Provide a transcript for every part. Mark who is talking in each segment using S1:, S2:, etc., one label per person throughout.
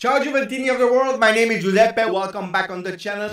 S1: Ciao Juventini of the world, my name is Giuseppe, welcome back on the channel.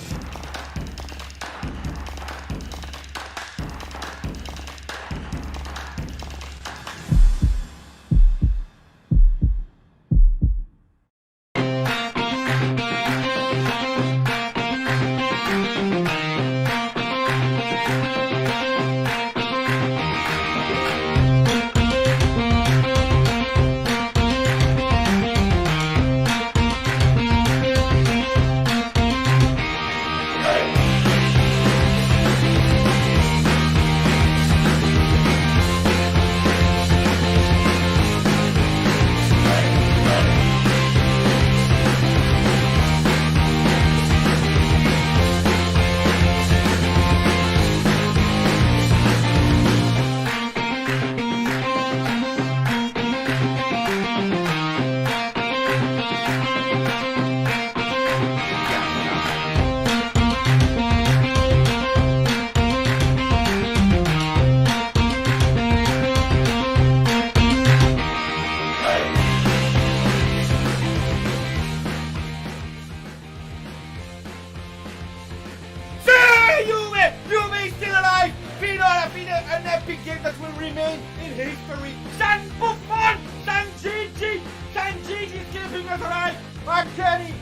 S1: Juve! Juve is still alive! Fino alla fine, an epic game that will remain in history. San Buffon! San Gigi! San Gigi is keeping us alive! McKenny!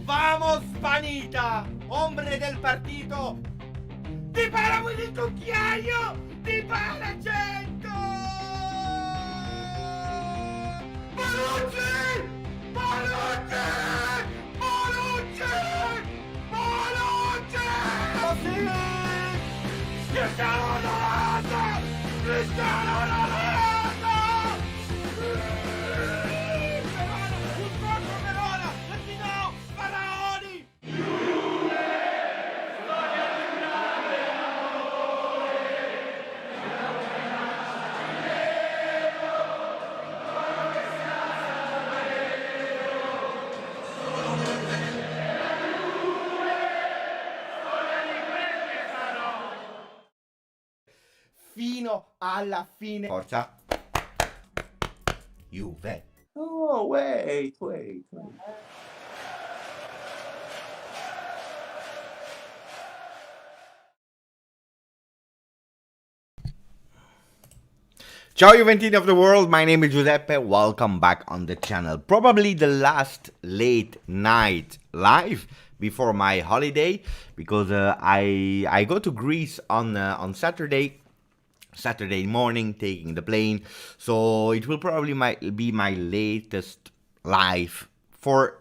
S1: Vamos, Spanita! Hombre del partito! Dybala with il cucchiaio! Dybala 100! Bonucci! Bonucci! Cristiano Ronaldo! Cristiano Ronaldo! Verona! Let me know! Faraoni! Fino alla fine. Forza. Juve.
S2: Oh, wait.
S1: Ciao Juventini of the world, my name is Giuseppe, welcome back on the channel. Probably the last late night live before my holiday, because I go to Greece on Saturday morning, taking the plane, so it will probably be my latest live for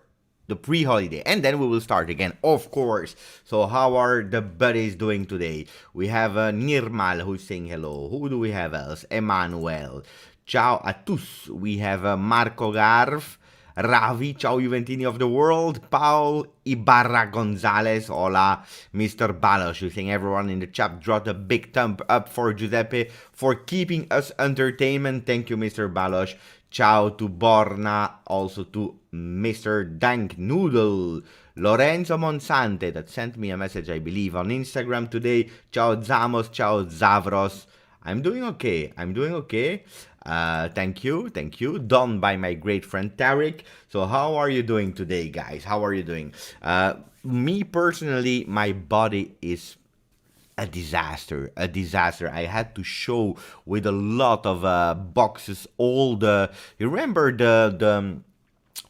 S1: the pre-holiday, and then we will start again, of course. So how are the buddies doing today? We have Nirmal who's saying hello. Who do we have else? Emmanuel. Ciao a tous. We have Marco Garf, Ravi, ciao Juventini of the world, Paul Ibarra Gonzalez, hola, Mr. Balos, you think everyone in the chat dropped a big thumb up for Giuseppe for keeping us entertainment. Thank you, Mr. Balos. Ciao to Borna, also to Mr. Dank Noodle, Lorenzo Monsante that sent me a message, I believe, on Instagram today. Ciao Zamos, ciao Zavros. I'm doing okay. Thank you. Done by my great friend Tarek. So how are you doing today, guys? How are you doing? Me personally, my body is a disaster. I had to show with a lot of boxes all the, you remember the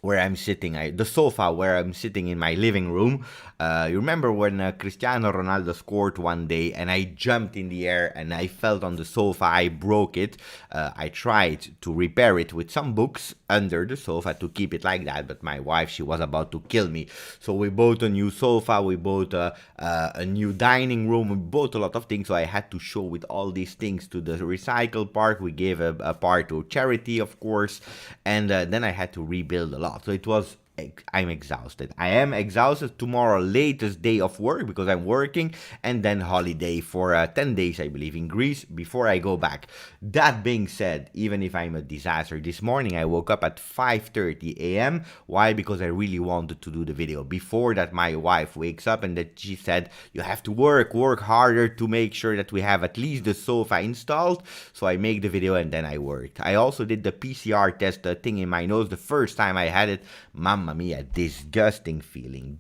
S1: where I'm sitting, the sofa where I'm sitting in my living room. You remember when Cristiano Ronaldo scored one day and I jumped in the air and I fell on the sofa, I broke it. I tried to repair it with some books under the sofa to keep it like that, but my wife, she was about to kill me. So we bought a new sofa, we bought a new dining room, we bought a lot of things, so I had to show with all these things to the recycle part. We gave a part to charity, of course, and then I had to rebuild a lot. So it was I'm exhausted. I am exhausted. Tomorrow, latest day of work because I'm working, and then holiday for 10 days, I believe, in Greece before I go back. That being said, even if I'm a disaster, this morning I woke up at 5:30 a.m. Why? Because I really wanted to do the video. Before that, my wife wakes up and that she said, you have to work harder to make sure that we have at least the sofa installed. So I make the video and then I worked. I also did the PCR test, the thing in my nose, the first time I had it. Mamma mia, disgusting feeling.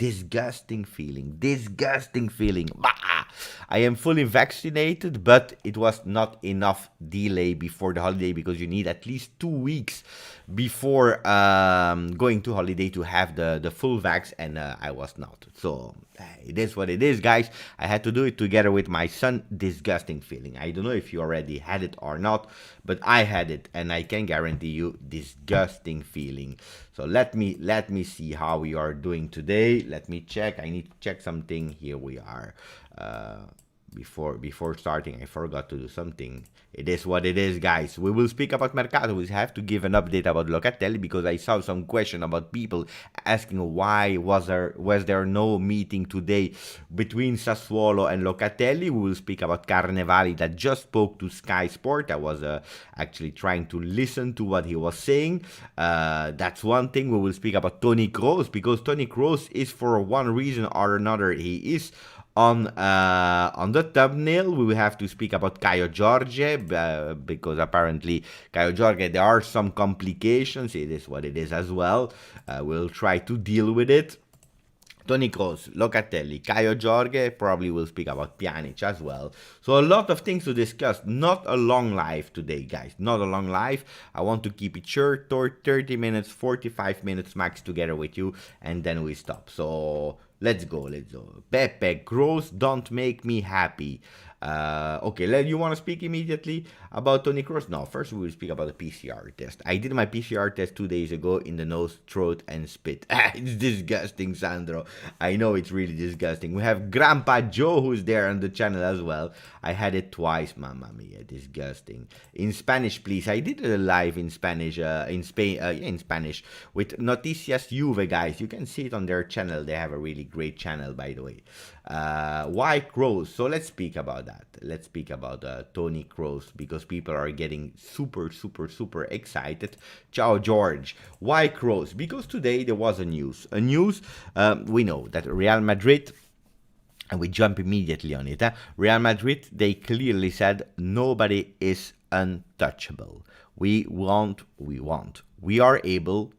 S1: Bah! I am fully vaccinated, but it was not enough delay before the holiday because you need at least 2 weeks before going to holiday to have the full vax, and I was not. So it is what it is, guys. I had to do it together with my son. Disgusting feeling. I don't know if you already had it or not, but I had it, and I can guarantee you, disgusting feeling. So let me see how we are doing today. Let me check. I need to check something. Here we are. Before starting, I forgot to do something. It is what it is, guys. We will speak about Mercato. We have to give an update about Locatelli because I saw some question about people asking why was there no meeting today between Sassuolo and Locatelli. We will speak about Carnevali that just spoke to Sky Sport. I was actually trying to listen to what he was saying. That's one thing. We will speak about Toni Kroos because Toni Kroos is, for one reason or another, he is on the thumbnail. We will have to speak about Kaio Jorge because apparently Kaio Jorge, there are some complications. It is what it is as well. We'll try to deal with it. Toni Kroos, Locatelli, Kaio Jorge, probably will speak about Pjanic as well. So a lot of things to discuss. Not a long live today, guys. Not a long live. I want to keep it short, 30 minutes, 45 minutes max together with you, and then we stop. So let's go. Pepe, Kroos don't make me happy. Okay, you want to speak immediately about Toni Kroos? No, first we will speak about the PCR test. I did my PCR test 2 days ago in the nose, throat, and spit. It's disgusting, Sandro. I know it's really disgusting. We have Grandpa Joe who's there on the channel as well. I had it twice, mamma mia, disgusting. In Spanish, please. I did a live in Spanish, in Spanish, with Noticias Juve, guys. You can see it on their channel. They have a really great channel, by the way. Why Kroos? So let's speak about that. Let's speak about Toni Kroos because people are getting super excited. Ciao George. Why Kroos? Because today there was a news. We know that Real Madrid, and we jump immediately on it. Real Madrid, they clearly said nobody is untouchable. We are able,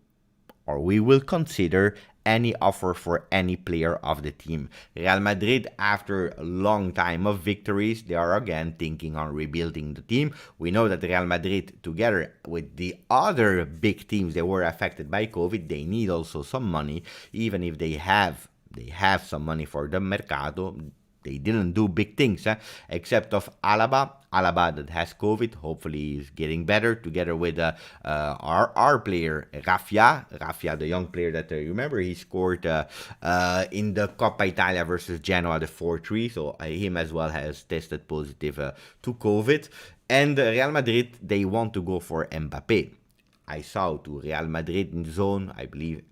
S1: or we will consider any offer for any player of the team. Real Madrid, after a long time of victories, they are again thinking on rebuilding the team. We know that Real Madrid, together with the other big teams that were affected by COVID, they need also some money, even if they have some money for the Mercato. They didn't do big things, except of Alaba that has COVID. Hopefully he's getting better, together with our player, Raffia, the young player that you remember, he scored in the Coppa Italia versus Genoa, the 4-3. So him as well has tested positive to COVID. And Real Madrid, they want to go for Mbappe. I saw to Real Madrid in zone, I believe,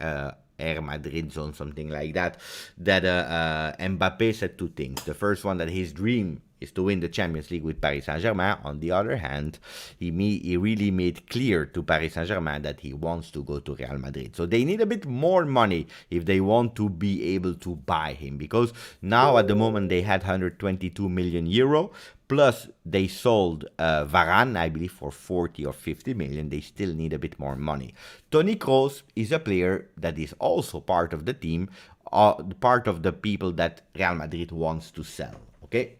S1: Air Madrid zone, something like that, Mbappe said two things. The first one, that his dream is to win the Champions League with Paris Saint-Germain. On the other hand, he really made clear to Paris Saint-Germain that he wants to go to Real Madrid. So they need a bit more money if they want to be able to buy him, because now at the moment they had 122 million euro, plus they sold Varane, I believe, for 40 or 50 million. They still need a bit more money. Toni Kroos is a player that is also part of the team, part of the people that Real Madrid wants to sell, okay?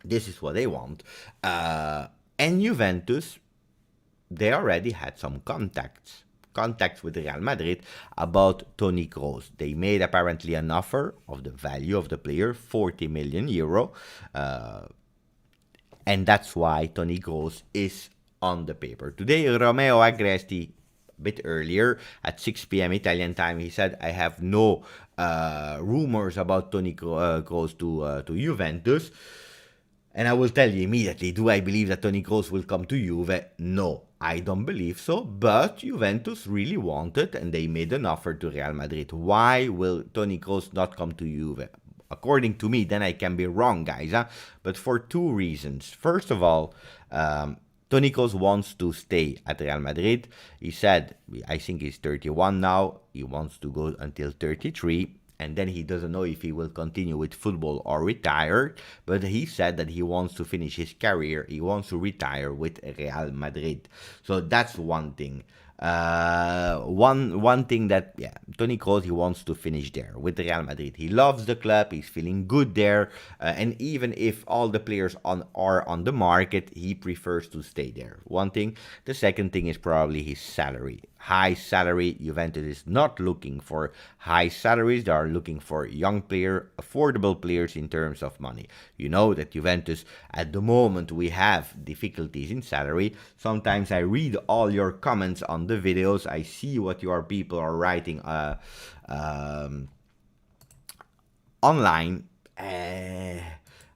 S1: This is what they want. And Juventus, they already had some contacts with Real Madrid about Toni Kroos. They made apparently an offer of the value of the player, 40 million euro. And that's why Toni Kroos is on the paper. Today, Romeo Agresti, a bit earlier, at 6 p.m. Italian time, he said, I have no rumors about Toni Kroos to Juventus. And I will tell you immediately, do I believe that Toni Kroos will come to Juve? No, I don't believe so, but Juventus really wanted and they made an offer to Real Madrid. Why will Toni Kroos not come to Juve? According to me, then I can be wrong, guys, huh? But for two reasons. First of all, Toni Kroos wants to stay at Real Madrid. He said, I think he's 31 now, he wants to go until 33. And then he doesn't know if he will continue with football or retire, but he said that he wants to finish his career, he wants to retire with Real Madrid. So that's one thing. One thing that, yeah, Toni Kroos, he wants to finish there with Real Madrid. He loves the club, he's feeling good there, and even if all the players are on the market, he prefers to stay there. One thing. The second thing is probably his salary. High salary. Juventus is not looking for high salaries. They are looking for young player, affordable players in terms of money. You know that Juventus, at the moment, we have difficulties in salary. Sometimes I read all your comments on the videos. I see what your people are writing online.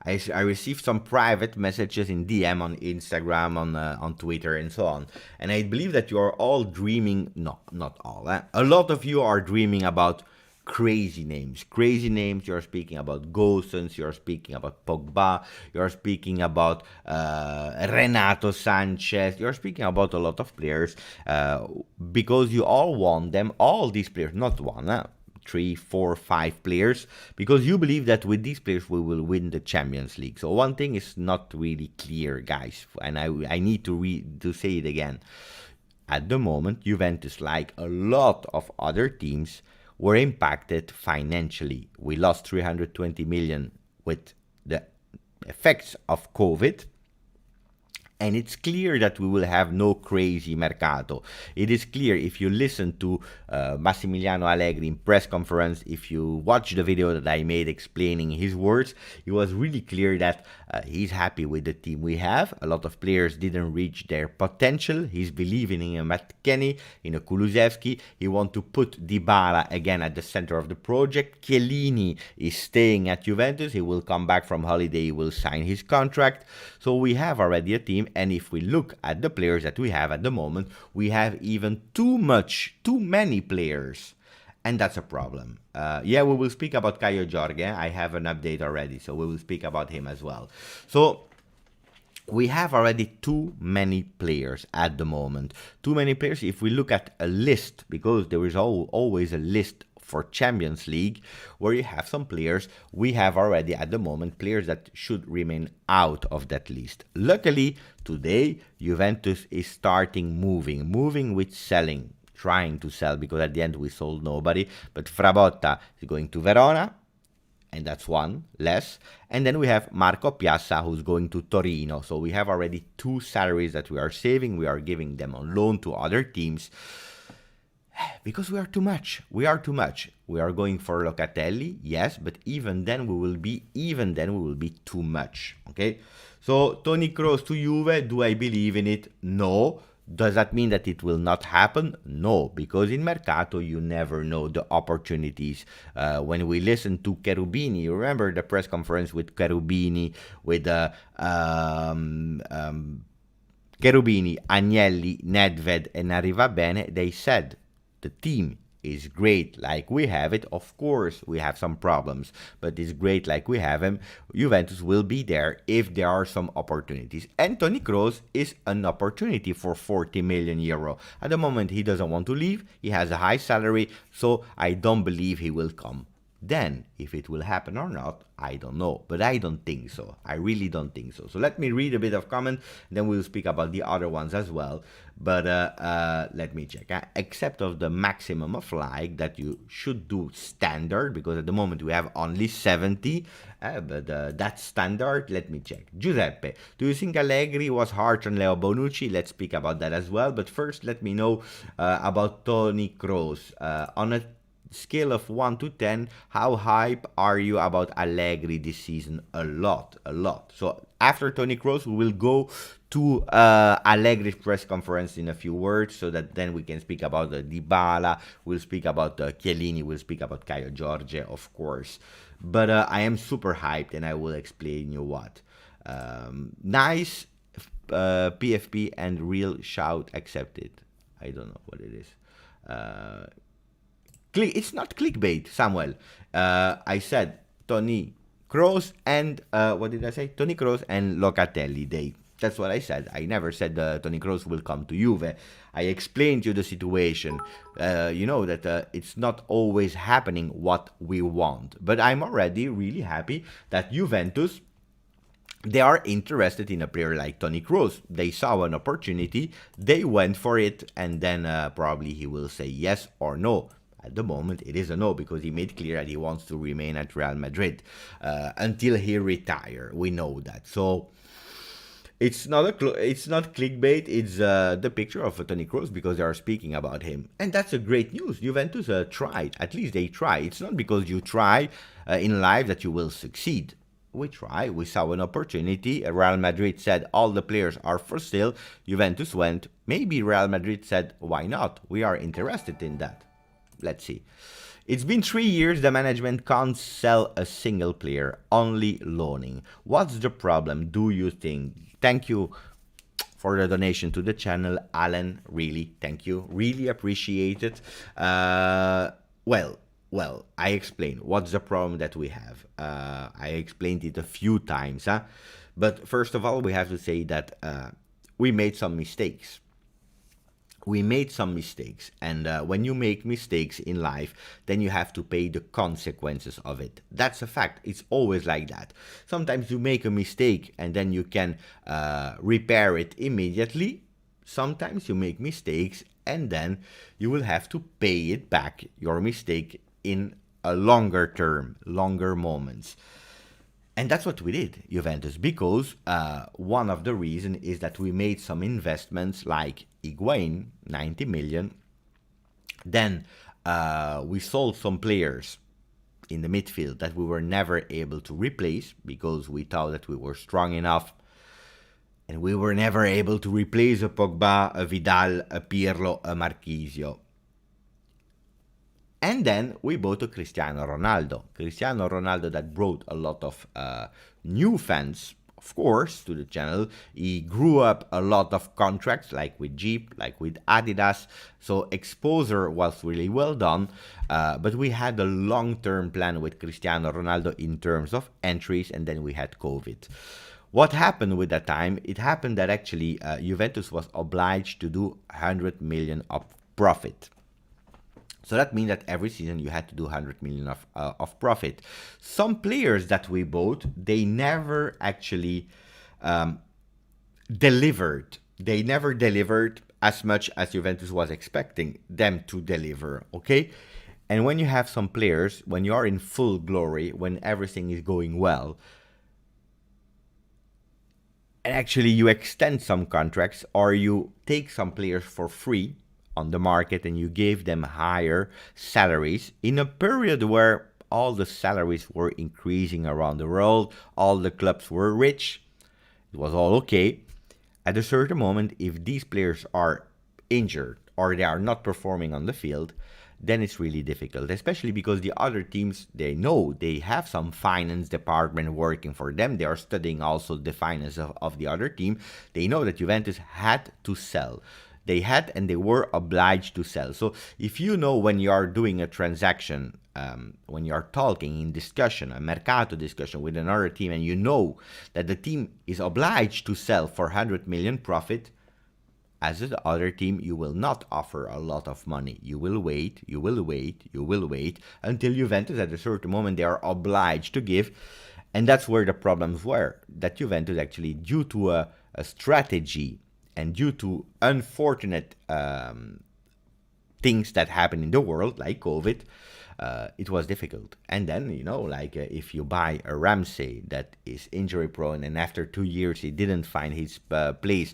S1: I received some private messages in DM on Instagram, on Twitter, and so on. And I believe that you are all dreaming, no, not all, a lot of you are dreaming about crazy names. Crazy names, you're speaking about Gosens, you're speaking about Pogba, you're speaking about Renato Sanchez, you're speaking about a lot of players because you all want them, all these players, not one, 3, 4, 5 players, because you believe that with these players we will win the Champions League. So one thing is not really clear, guys, and I need to say it again. At the moment, Juventus, like a lot of other teams, were impacted financially. We lost 320 million with the effects of COVID. And it's clear that we will have no crazy mercato. It is clear if you listen to Massimiliano Allegri in press conference, if you watch the video that I made explaining his words, it was really clear that he's happy with the team we have. A lot of players didn't reach their potential. He's believing in a Matt Kenny, in a Kulusevski. He wants to put Dybala again at the center of the project. Chiellini is staying at Juventus. He will come back from holiday. He will sign his contract. So we have already a team. And if we look at the players that we have at the moment, we have even too many players. And that's a problem. Yeah, we will speak about Kaio Jorge. I have an update already, so we will speak about him as well. So we have already too many players at the moment. Too many players. If we look at a list, because there is always a list for Champions League, where you have some players, we have already at the moment players that should remain out of that list. Luckily, today, Juventus is starting moving with selling, trying to sell, because at the end we sold nobody, but Frabotta is going to Verona, and that's one less. And then we have Marco Piazza, who's going to Torino. So we have already 2 salaries that we are saving. We are giving them on loan to other teams. Because we are too much. We are going for Locatelli, yes, but even then we will be too much. Okay. So Toni Kroos to Juve, do I believe in it? No. Does that mean that it will not happen? No, because in Mercato you never know the opportunities. When we listen to Cherubini, you remember the press conference with Cherubini, with Cherubini, Agnelli, Nedved, and Arrivabene, they said the team is great like we have it. Of course, we have some problems, but it's great like we have him. Juventus will be there if there are some opportunities. And Toni Kroos is an opportunity for 40 million euro. At the moment, he doesn't want to leave. He has a high salary, so I don't believe he will come. Then, if it will happen or not, I don't know. But I don't think so. I really don't think so. So let me read a bit of comment, then we'll speak about the other ones as well. But let me check. Except of the maximum of like that you should do standard, because at the moment we have only 70. But that's standard. Let me check. Giuseppe, do you think Allegri was harsh on Leo Bonucci? Let's speak about that as well. But first, let me know about Toni Kroos. On a scale of 1 to 10, how hype are you about Allegri this season? A lot. So after Toni Kroos, we will go to Allegri's press conference in a few words, so that then we can speak about the Dybala, we'll speak about Chiellini, we'll speak about Kaio Jorge, of course. But I am super hyped, and I will explain you what. Nice PFP and real shout accepted. I don't know what it is. It's not clickbait, Samuel. I said Toni Kroos and what did I say? Toni Kroos and Locatelli. That's what I said. I never said Toni Kroos will come to Juve. I explained to you the situation. You know that it's not always happening what we want. But I'm already really happy that Juventus, they are interested in a player like Toni Kroos. They saw an opportunity, they went for it, and then probably he will say yes or no. At the moment, it is a no, because he made clear that he wants to remain at Real Madrid until he retire. We know that. So it's not clickbait. It's the picture of Toni Kroos, because they are speaking about him, and that's a great news. Juventus tried. At least they try. It's not because you try in life that you will succeed. We try. We saw an opportunity. Real Madrid said all the players are for sale. Juventus went. Maybe Real Madrid said, why not? We are interested in that. Let's see. It's been 3 years. The management can't sell a single player, only loaning. What's the problem, do you think? Thank you for the donation to the channel, Alan. Really, thank you. Really appreciate it. Well, I explained what's the problem that we have. I explained it a few times, huh? But first of all, we have to say that we made some mistakes. And when you make mistakes in life, then you have to pay the consequences of it. That's a fact. It's always like that. Sometimes you make a mistake and then you can repair it immediately. Sometimes you make mistakes and then you will have to pay it back, your mistake, in a longer term, longer moments. And that's what we did, Juventus, because one of the reasons is that we made some investments like Higuain, 90 million. Then we sold some players in the midfield that we were never able to replace because we thought that we were strong enough. And we were never able to replace a Pogba, a Vidal, a Pirlo, a Marchisio. And then we bought a Cristiano Ronaldo. Cristiano Ronaldo that brought a lot of new fans, of course, to the channel. He grew up a lot of contracts, like with Jeep, like with Adidas. So exposure was really well done. But we had a long-term plan with Cristiano Ronaldo in terms of entries, and then we had COVID. What happened with that time? It happened that actually Juventus was obliged to do 100 million of profit. So that means that every season you had to do 100 million of profit. Some players that we bought, they never actually delivered. They never delivered as much as Juventus was expecting them to deliver, okay? And when you have some players, when you are in full glory, when everything is going well, and actually you extend some contracts or you take some players for free on the market and you gave them higher salaries in a period where all the salaries were increasing around the world, all the clubs were rich, it was all okay. At a certain moment, if these players are injured or they are not performing on the field, then it's really difficult, especially because the other teams, they know they have some finance department working for them. They are studying also the finance of the other team. They know that Juventus had to sell. They had and they were obliged to sell. So if you know when you are doing a transaction, when you are talking in discussion, a mercato discussion with another team, and you know that the team is obliged to sell for 100 million profit, as the other team, you will not offer a lot of money. You will wait until Juventus at a certain moment they are obliged to give. And that's where the problems were. That Juventus actually, due to a strategy and due to unfortunate things that happen in the world, like COVID, it was difficult. And then, you know, like if you buy a Ramsey that is injury prone and after 2 years he didn't find his place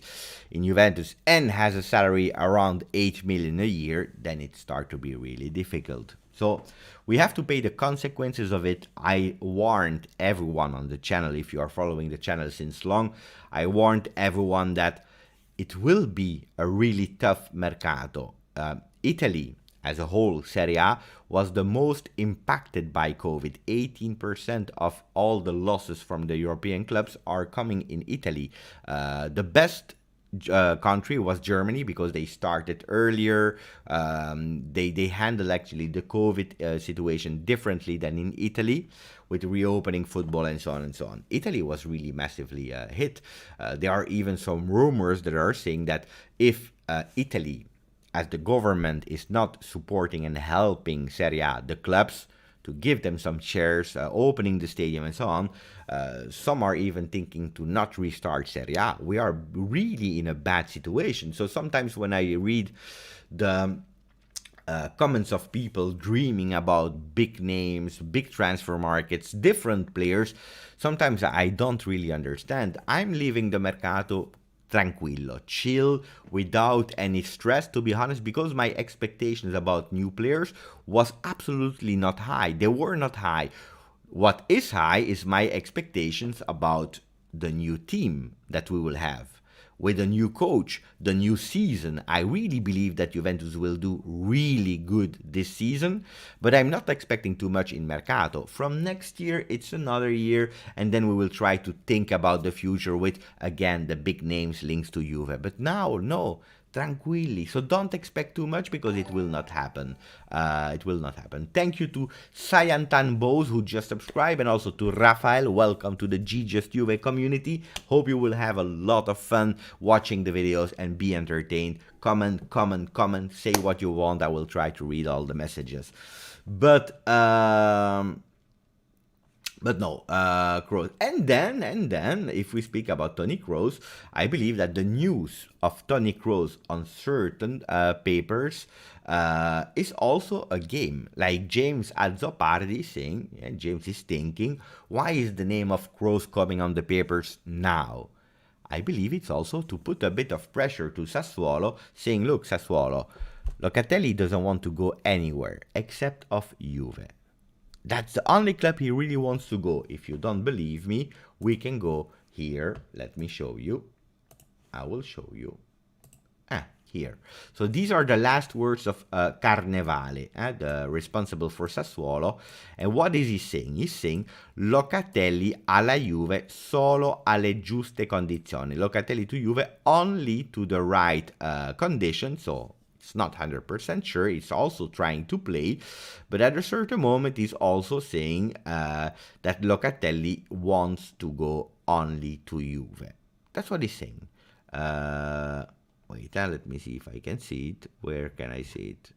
S1: in Juventus and has a salary around 8 million a year, then it starts to be really difficult. So we have to pay the consequences of it. I warned everyone on the channel, if you are following the channel since long, I warned everyone that it will be a really tough mercato. Italy as a whole, Serie A, was the most impacted by COVID. 18% of all the losses from the European clubs are coming in Italy. The best country was Germany because they started earlier. They handle actually the COVID situation differently than in Italy, with reopening football and so on and so on. Italy was really massively hit. There are even some rumors that are saying that if Italy, as the government, is not supporting and helping Serie A, the clubs, to give them some shares, opening the stadium and so on. Some are even thinking to not restart Serie A. We are really in a bad situation. So sometimes when I read the comments of people dreaming about big names, big transfer markets, different players, sometimes I don't really understand. I'm leaving the mercato tranquillo, chill, without any stress, to be honest, because my expectations about new players was absolutely not high. They were not high. What is high is my expectations about the new team that we will have. With a new coach, the new season, I really believe that Juventus will do really good this season, but I'm not expecting too much in Mercato. From next year, it's another year, and then we will try to think about the future with, again, the big names links to Juve. But now, no, tranquilli. So don't expect too much because it will not happen. It will not happen. Thank you to Sayantan Bose who just subscribed, and also to Rafael. Welcome to the GJustjuve community. Hope you will have a lot of fun watching the videos and be entertained. Comment, comment, comment. Say what you want. I will try to read all the messages. But no, Kroos. And then, if we speak about Toni Kroos, I believe that the news of Toni Kroos on certain papers is also a game. Like James Azzopardi is saying, yeah, James is thinking, why is the name of Kroos coming on the papers now? I believe it's also to put a bit of pressure to Sassuolo, saying, look, Sassuolo, Locatelli doesn't want to go anywhere except of Juve. That's the only club he really wants to go. If you don't believe me, we can go here. Let me show you. I will show you. Here. So these are the last words of Carnevale, the responsible for Sassuolo. And what is he saying? He's saying Locatelli alla Juve solo alle giuste condizioni. Locatelli to Juve only to the right conditions. So it's not 100% sure. He's also trying to play, but at a certain moment, he's also saying that Locatelli wants to go only to Juve. That's what he's saying. Wait, let me see if I can see it. Where can I see it?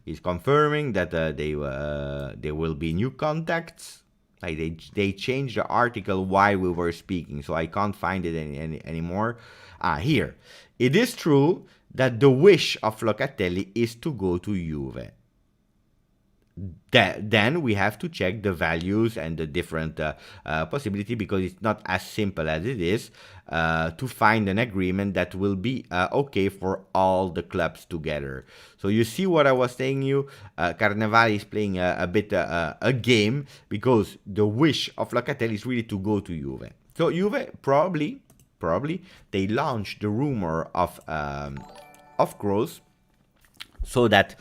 S1: He's confirming that there will be new contacts. Like they changed the article while we were speaking, so I can't find it anymore. Here. It is true that the wish of Locatelli is to go to Juve. Then we have to check the values and the different possibility, because it's not as simple as it is to find an agreement that will be okay for all the clubs together. So you see what I was saying you, Carnevale is playing a bit a game, because the wish of Locatelli is really to go to Juve. So Juve probably they launched the rumor of Kroos so that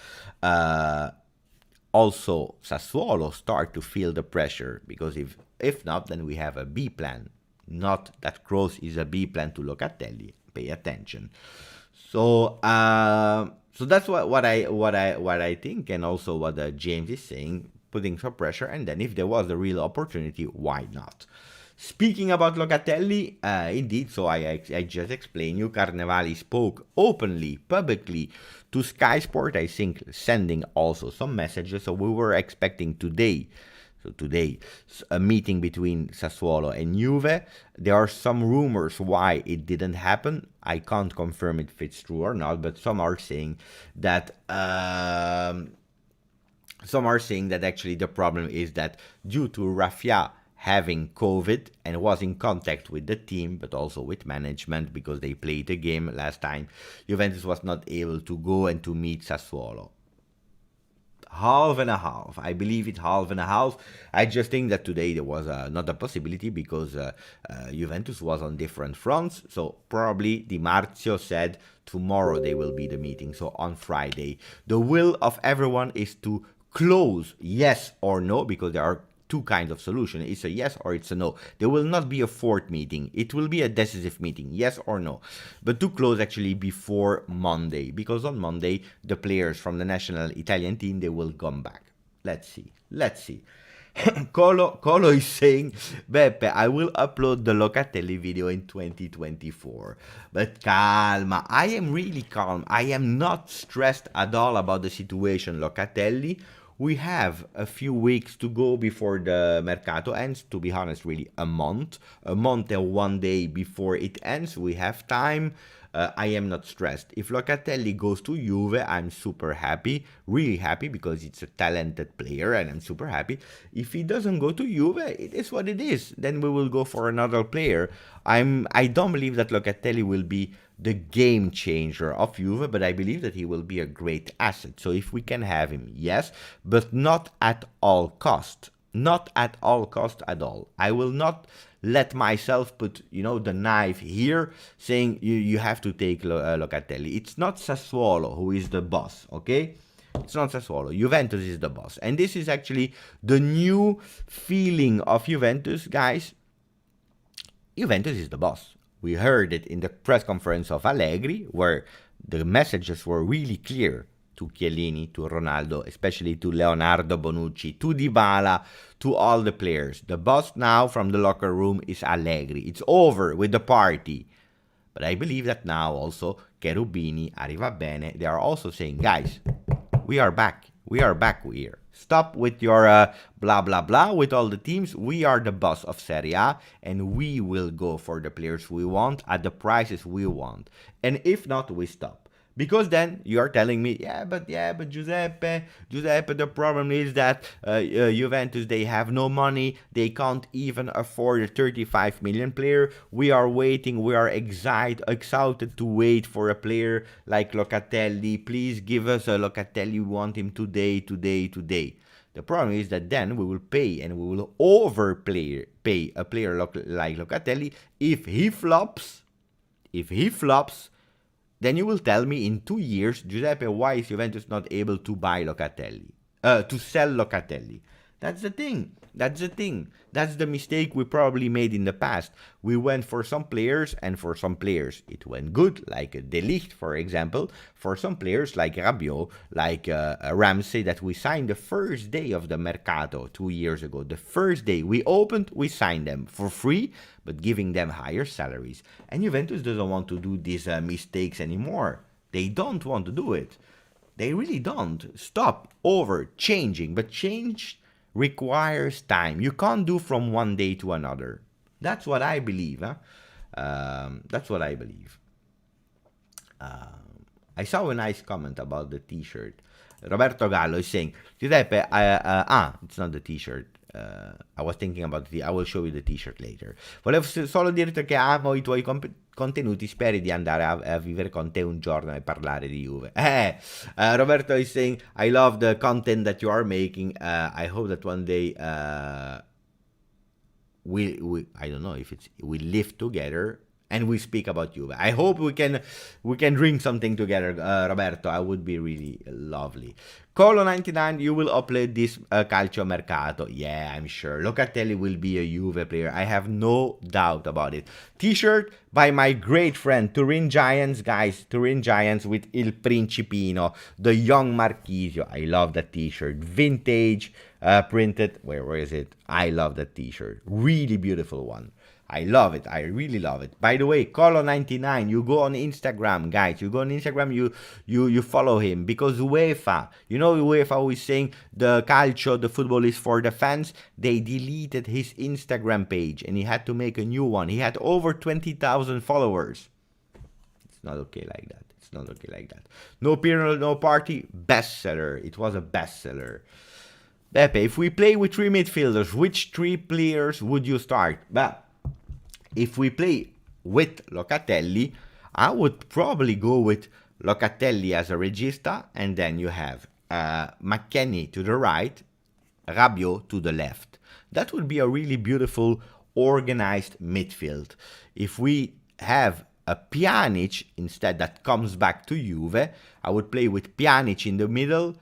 S1: also Sassuolo start to feel the pressure, because if not, then we have a B plan. Not that Kroos is a B plan to Locatelli. Pay attention. So so that's what I think, and also what James is saying, putting some pressure. And then if there was a real opportunity, why not? Speaking about Locatelli, indeed, so I just explained you, Carnevale spoke openly, publicly to Sky Sport, I think, sending also some messages. So we were expecting today, a meeting between Sassuolo and Juve. There are some rumors why it didn't happen. I can't confirm if it's true or not, but some are saying that actually the problem is that due to Raffia having COVID and was in contact with the team, but also with management, because they played the game last time, Juventus was not able to go and to meet Sassuolo. half and a half. I believe it half and a half. I just think that today there was not a possibility because Juventus was on different fronts. So probably Di Marzio said tomorrow they will be the meeting. So on Friday, the will of everyone is to close, yes or no, because there are two kinds of solution. It's a yes or it's a no. There will not be a fourth meeting. It will be a decisive meeting, yes or no. But to close actually before Monday, because on Monday the players from the national Italian team, they will come back. Let's see. Let's see. Colo is saying, Beppe, I will upload the Locatelli video in 2024. But calma, I am really calm. I am not stressed at all about the situation Locatelli. We have a few weeks to go before the Mercato ends, to be honest, really a month and 1 day before it ends. We have time. I am not stressed. If Locatelli goes to Juve, I'm super happy, really happy, because it's a talented player and I'm super happy. If he doesn't go to Juve, it is what it is. Then we will go for another player. I don't believe that Locatelli will be the game changer of Juve, but I believe that he will be a great asset. So if we can have him, yes, but not at all cost. Not at all cost at all. I will not let myself put, the knife here, saying you have to take Locatelli. It's not Sassuolo who is the boss, okay? It's not Sassuolo. Juventus is the boss. And this is actually the new feeling of Juventus, guys. Juventus is the boss. We heard it in the press conference of Allegri, where the messages were really clear to Chiellini, to Ronaldo, especially to Leonardo Bonucci, to Dybala, to all the players. The boss now from the locker room is Allegri. It's over with the party. But I believe that now also Cherubini, Arrivabene, they are also saying, guys, we are back. We are back here. Stop with your blah, blah, blah with all the teams. We are the boss of Serie A, and we will go for the players we want at the prices we want. And if not, we stop. Because then you are telling me, yeah, but Giuseppe, the problem is that Juventus, they have no money. They can't even afford a 35 million player. We are waiting. We are excited to wait for a player like Locatelli. Please give us a Locatelli. We want him today. The problem is that then we will pay and we will pay a player like Locatelli. If he flops, then you will tell me in 2 years, Giuseppe, why is Juventus not able to buy Locatelli? To sell Locatelli. That's the thing. That's the mistake we probably made in the past. We went for some players, and for some players it went good, like De Ligt, for example. For some players like Rabiot, like Ramsey, that we signed the first day of the Mercato 2 years ago. The first day we opened, we signed them for free, but giving them higher salaries. And Juventus doesn't want to do these mistakes anymore. They don't want to do it. They really don't. Stop changing. But change requires time. You can't do from one day to another. That's what I believe. That's what I believe. I saw a nice comment about the t-shirt. Roberto Gallo is saying, Giuseppe, it's not the t-shirt. I was thinking about I will show you the t-shirt later. Volevo solo dirti che amo I tuoi contenuti, speri di andare a vivere con te un giorno e parlare di Juve. Roberto is saying, I love the content that you are making. I hope that one day we I don't know if we live together and we speak about Juve. I hope we can drink something together, Roberto. I would be really lovely. Colo99, you will upload this Calcio Mercato. Yeah, I'm sure. Locatelli will be a Juve player. I have no doubt about it. T-shirt by my great friend Turin Giants, guys. Turin Giants with Il Principino, the young Marchisio. I love that T-shirt. Vintage, printed. Where is it? I love that T-shirt. Really beautiful one. I love it. I really love it. By the way, Colo99, you go on Instagram, guys. You go on Instagram, you follow him. Because UEFA, UEFA is saying the calcio, the football is for the fans. They deleted his Instagram page and he had to make a new one. He had over 20,000 followers. It's not okay like that. It's not okay like that. No Pirlo, no party. Bestseller. It was a bestseller. Beppe, if we play with 3 midfielders, which 3 players would you start? Well, if we play with Locatelli, I would probably go with Locatelli as a regista, and then you have McKennie to the right, Rabiot to the left. That would be a really beautiful, organized midfield. If we have a Pjanic instead that comes back to Juve, I would play with Pjanic in the middle,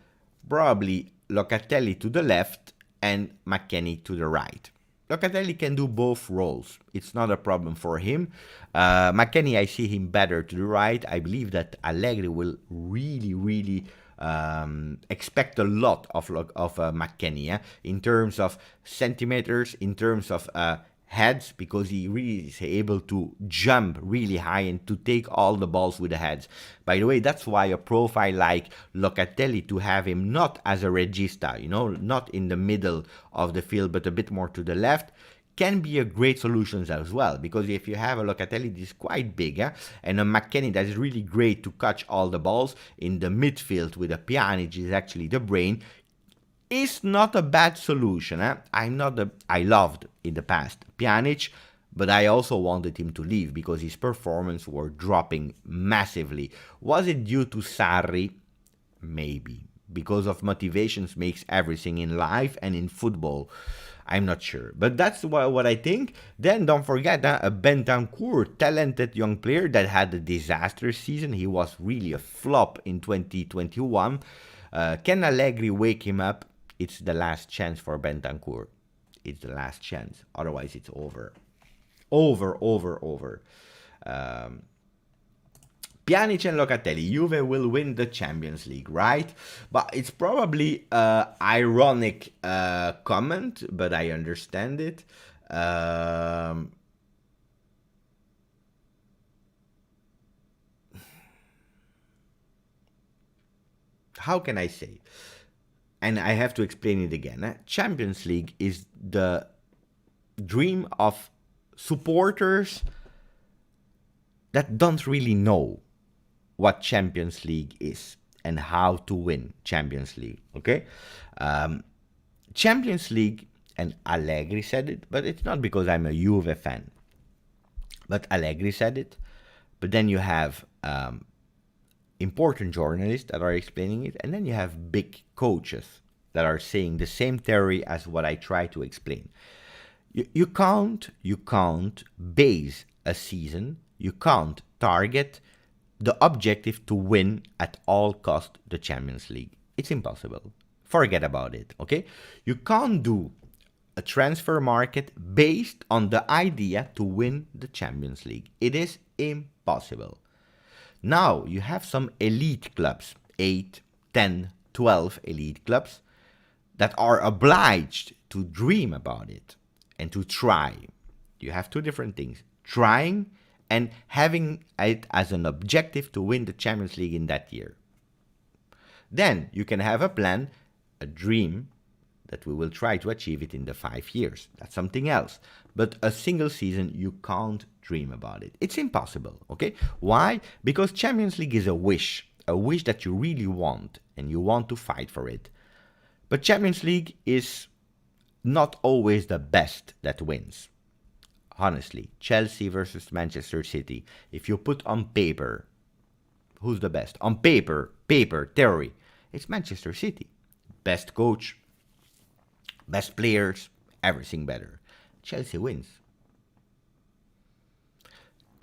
S1: probably Locatelli to the left and McKennie to the right. Locatelli can do both roles. It's not a problem for him. McKennie, I see him better to the right. I believe that Allegri will really expect a lot of McKennie in terms of centimeters, in terms of heads, because he really is able to jump really high and to take all the balls with the heads. By the way, that's why a profile like Locatelli, to have him not as a regista, not in the middle of the field, but a bit more to the left, can be a great solution as well. Because if you have a Locatelli that is quite big, and a McKennie that is really great to catch all the balls in the midfield with a Pjanic is actually the brain, is not a bad solution. I loved in the past Pjanic, but I also wanted him to leave because his performance were dropping massively. Was it due to Sarri? Maybe. Because of motivations makes everything in life and in football. I'm not sure. But that's what I think. Then don't forget a Bentancur, talented young player that had a disastrous season. He was really a flop in 2021. Can Allegri wake him up? It's the last chance for Bentancur. It's the last chance. Otherwise, it's over. Over. Pjanic and Locatelli. Juve will win the Champions League, right? But it's probably an ironic comment, but I understand it. How can I say? And I have to explain it again. Champions League is the dream of supporters that don't really know what Champions League is and how to win Champions League, okay? Champions League, and Allegri said it, but it's not because I'm a Juve fan. But Allegri said it. But then you have important journalists that are explaining it, and then you have big coaches that are saying the same theory as what I try to explain. You can't base a season, you can't target the objective to win at all cost the Champions League. It's impossible. Forget about it, okay? You can't do a transfer market based on the idea to win the Champions League. It is impossible. Now, you have some elite clubs, 8, 10, 12 elite clubs, that are obliged to dream about it and to try. You have two different things, trying and having it as an objective to win the Champions League in that year. Then you can have a plan, a dream, that we will try to achieve it in the 5 years. That's something else. But a single season, you can't dream about it. It's impossible, okay? Why? Because Champions League is a wish that you really want, and you want to fight for it. But Champions League is not always the best that wins. Honestly, Chelsea versus Manchester City, if you put on paper, who's the best? On paper, theory, it's Manchester City. Best coach, best players, everything better. Chelsea wins.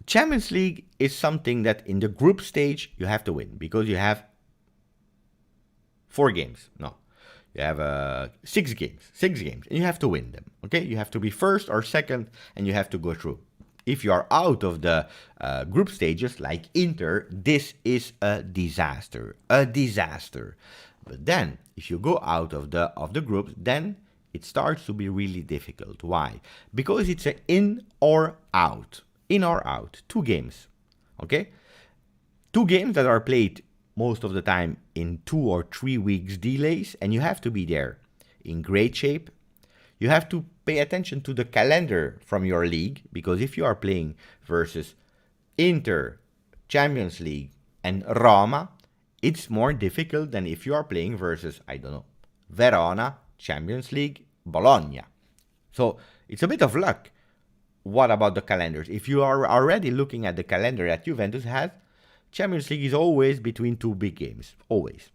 S1: Champions League is something that in the group stage you have to win because you have 4 games. No, you have 6 games, and you have to win them. Okay, you have to be first or second, and you have to go through. If you are out of the group stages, like Inter, this is a disaster. But then, if you go out of the groups, then it starts to be really difficult. Why? Because it's an in or out. 2 games. Okay? 2 games that are played most of the time in 2 or 3 weeks delays, and you have to be there in great shape. You have to pay attention to the calendar from your league, because if you are playing versus Inter, Champions League, and Roma, it's more difficult than if you are playing versus, I don't know, Verona, Champions League, Bologna. So it's a bit of luck. What about the calendars? If you are already looking at the calendar that Juventus has, Champions League is always between 2 big games. Always.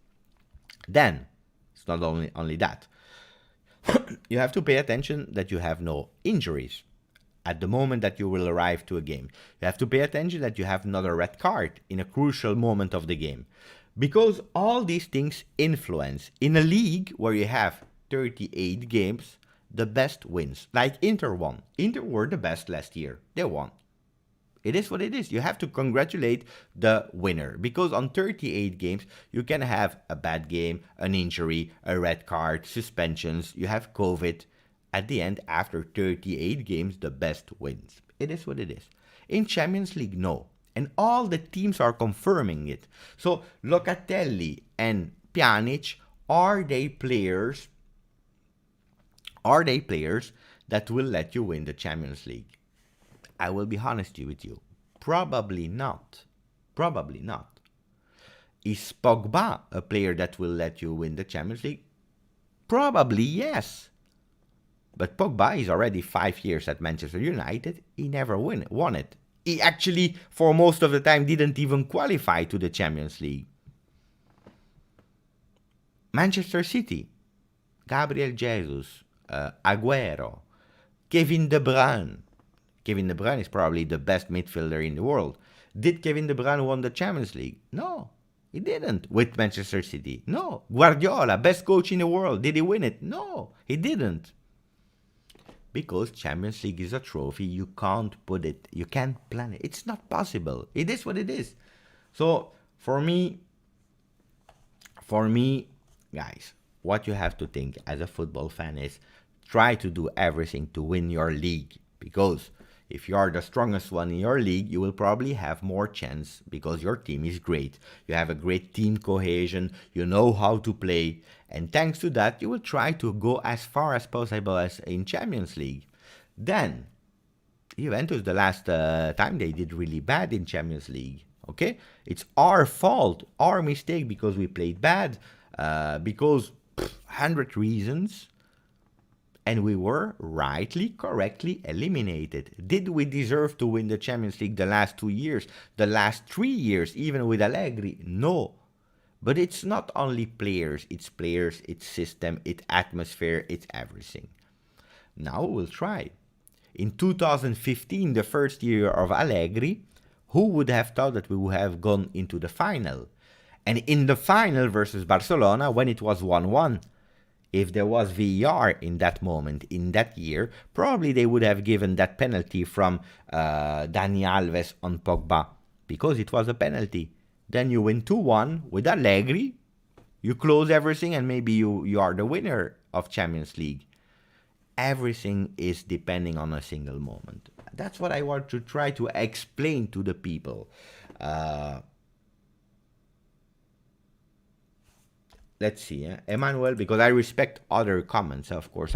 S1: Then, it's not only that. You have to pay attention that you have no injuries at the moment that you will arrive to a game. You have to pay attention that you have not a red card in a crucial moment of the game. Because all these things influence. In a league where you have 38 games, the best wins. Like Inter won. Inter were the best last year. They won. It is what it is. You have to congratulate the winner. Because on 38 games, you can have a bad game, an injury, a red card, suspensions, you have COVID. At the end, after 38 games, the best wins. It is what it is. In Champions League, no. And all the teams are confirming it. So, Locatelli and Pjanic, are they players that will let you win the Champions League? I will be honest with you. Probably not. Probably not. Is Pogba a player that will let you win the Champions League? Probably yes. But Pogba is already 5 years at Manchester United. He never won it. He actually, for most of the time, didn't even qualify to the Champions League. Manchester City, Gabriel Jesus, Aguero, Kevin De Bruyne. Kevin De Bruyne is probably the best midfielder in the world. Did Kevin De Bruyne win the Champions League? No, he didn't with Manchester City. No. Guardiola, best coach in the world. Did he win it? No, he didn't. Because Champions League is a trophy, you can't put it, you can't plan it. It's not possible. It is what it is. So, for me, guys, what you have to think as a football fan is try to do everything to win your league. Because if you are the strongest one in your league, you will probably have more chance because your team is great. You have a great team cohesion, you know how to play, and thanks to that, you will try to go as far as possible as in Champions League. Then, Juventus, the last time they did really bad in Champions League. Okay? It's our fault, our mistake because we played bad, because 100 reasons. And we were rightly, correctly eliminated. Did we deserve to win the Champions League the last 2 years? The last 3 years, even with Allegri? No. But it's not only players, it's system, it's atmosphere, it's everything. Now we'll try. In 2015, the first year of Allegri, who would have thought that we would have gone into the final? And in the final versus Barcelona, when it was 1-1, if there was VAR in that moment, in that year, probably they would have given that penalty from Dani Alves on Pogba, because it was a penalty. Then you win 2-1 with Allegri, you close everything, and maybe you are the winner of Champions League. Everything is depending on a single moment. That's what I want to try to explain to the people. Let's see, Emmanuel, because I respect other comments, of course.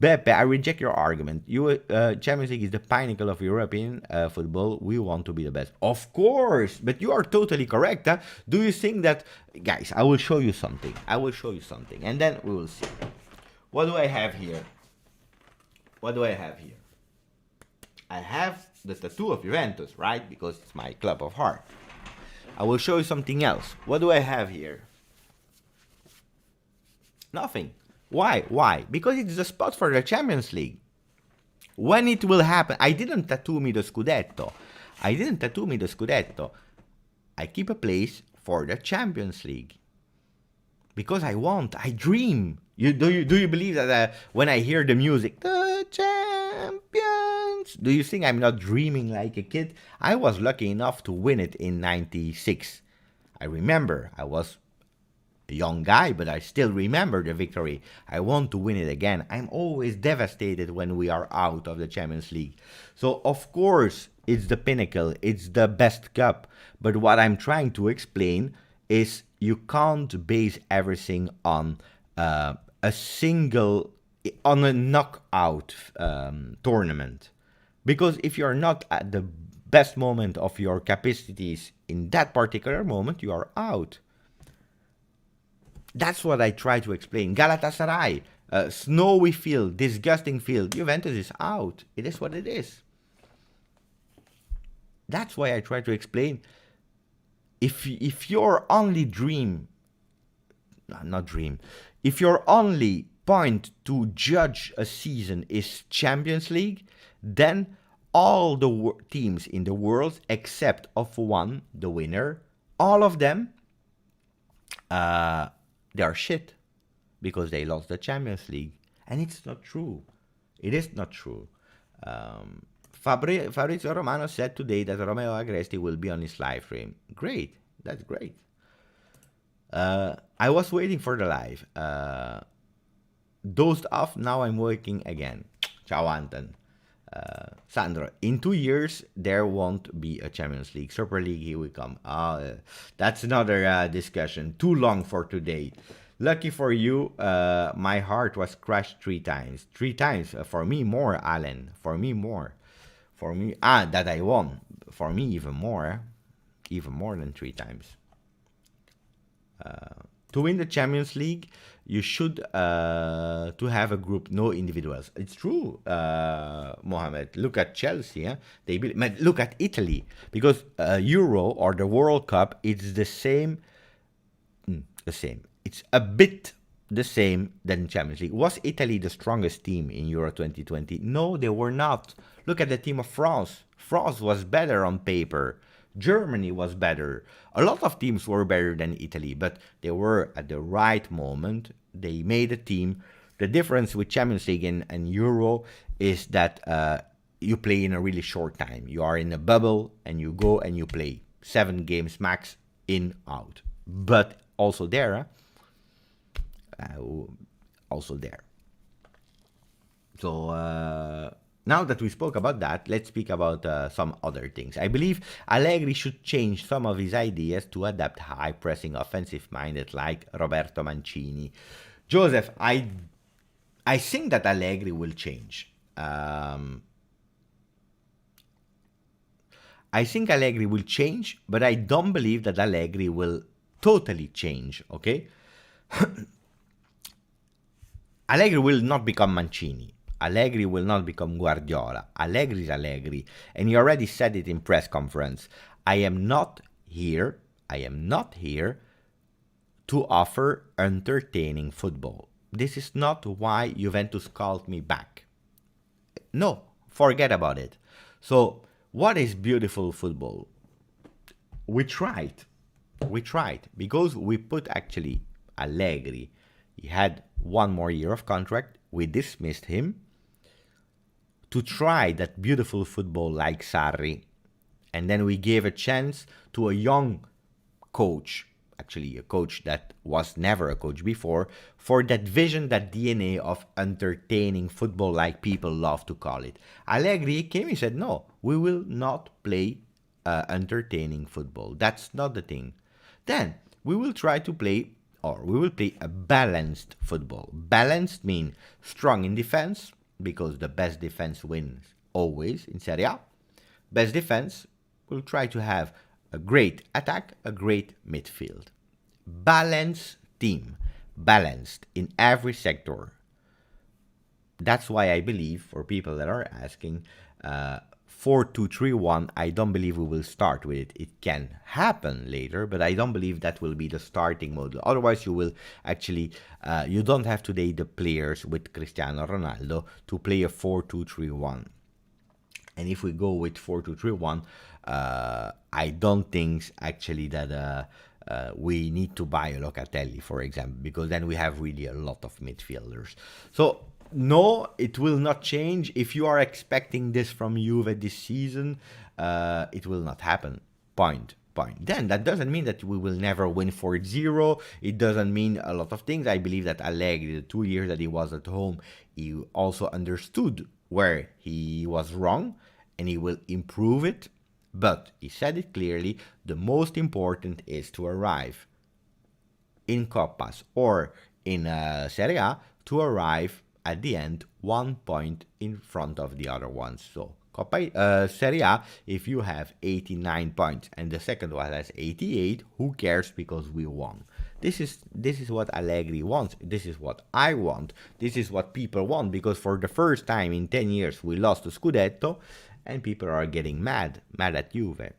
S1: Beppe, I reject your argument. Champions League is the pinnacle of European football. We want to be the best. Of course, but you are totally correct. Do you think that... Guys, I will show you something. And then we will see. What do I have here? I have the tattoo of Juventus, right? Because it's my club of heart. I will show you something else. What do I have here? Nothing. Why? Because it's the spot for the Champions League. When it will happen, I didn't tattoo me the Scudetto. I keep a place for the Champions League. Because I dream. Do you believe that when I hear the music, the champions, do you think I'm not dreaming like a kid? I was lucky enough to win it in 96. I remember, I was a young guy, but I still remember the victory. I want to win it again. I'm always devastated when we are out of the Champions League. So, of course, it's the pinnacle. It's the best cup. But what I'm trying to explain is you can't base everything on a knockout tournament. Because if you're not at the best moment of your capacities in that particular moment, you are out. That's what I try to explain. Galatasaray, snowy field, disgusting field. Juventus is out. It is what it is. That's why I try to explain. If your only dream not dream. If your only point to judge a season is Champions League, then all the teams in the world, except of one, the winner, all of them, they are shit because they lost the Champions League. And it's not true. It is not true. Fabrizio Romano said today that Romeo Agresti will be on his live stream. Great. That's great. I was waiting for the live. Dozed off, now I'm working again. Ciao, Anton. Sandro, in 2 years, there won't be a Champions League. Super League, here we come. That's another discussion. Too long for today. Lucky for you, my heart was crushed 3 times. 3 times. For me, more, Alan. For me, more. For me, that I won. For me, even more. Even more than 3 times. To win the Champions League, you should to have a group, no individuals. It's true, Mohamed. Look at Chelsea. Look at Italy, because Euro or the World Cup, it's the same. It's a bit the same than Champions League. Was Italy the strongest team in Euro 2020? No, they were not. Look at the team of France. France was better on paper. Germany was better. A lot of teams were better than Italy, but they were at the right moment. They made a team. The difference with Champions League and Euro is that you play in a really short time. You are in a bubble and you go and you play 7 games max, in, out. But also there. So now that we spoke about that, let's speak about some other things. I believe Allegri should change some of his ideas to adapt high-pressing, offensive-minded like Roberto Mancini. Joseph, I think that Allegri will change. I think Allegri will change, but I don't believe that Allegri will totally change, okay? Allegri will not become Mancini. Allegri will not become Guardiola. Allegri is Allegri. And he already said it in press conference. I am not here to offer entertaining football. This is not why Juventus called me back. No, forget about it. So, what is beautiful football? We tried. Because we put actually Allegri. He had 1 more year of contract. We dismissed him to try that beautiful football like Sarri. And then we gave a chance to a young coach, actually a coach that was never a coach before, for that vision, that DNA of entertaining football like people love to call it. Allegri came and said, no, we will not play entertaining football. That's not the thing. Then we will try to play, or we will play a balanced football. Balanced means strong in defense, because the best defense wins always in Serie A. Best defense will try to have a great attack, a great midfield. Balanced team, balanced in every sector. That's why I believe, for people that are asking, 4-2-3-1, I don't believe we will start with it. It can happen later, but I don't believe that will be the starting model. Otherwise, you will actually, you don't have today the players with Cristiano Ronaldo to play a 4-2-3-1. And if we go with 4-2-3-1, I don't think actually that we need to buy a Locatelli, for example, because then we have really a lot of midfielders. So, no, it will not change. If you are expecting this from Juve this season, it will not happen. Point. Then that doesn't mean that we will never win 4-0. It doesn't mean a lot of things. I believe that Allegri, the 2 years that he was at home, he also understood where he was wrong, and he will improve it. But he said it clearly, the most important is to arrive in Coppas or in Serie A, to arrive at the end 1 point in front of the other ones. So Serie A, if you have 89 points and the second one has 88, who cares, because we won. This is what Allegri wants. This is what I want. This is what people want, because for the first time in 10 years we lost the Scudetto and people are getting mad at Juve.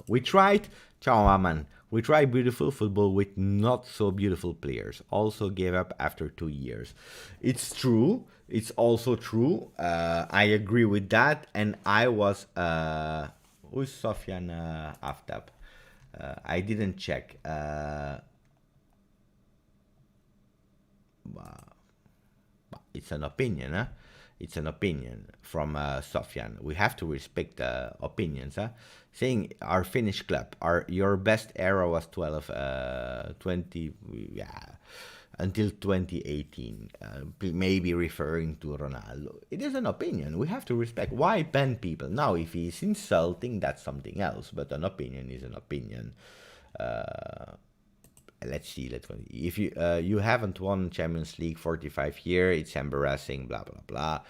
S1: We tried. Ciao, Aman. We try beautiful football with not so beautiful players. Also gave up after 2 years. It's true. It's also true. I agree with that. And I was who's Sofian Aftab? I didn't check. It's an opinion, huh? It's an opinion from Sofian. We have to respect opinions, huh? Saying our Finnish club, your best era was 20, yeah, until 2018. Maybe referring to Ronaldo. It is an opinion. We have to respect. Why ban people? Now, if he's insulting, that's something else. But an opinion is an opinion. Let's see. If you haven't won Champions League 45 years, it's embarrassing. Blah blah blah.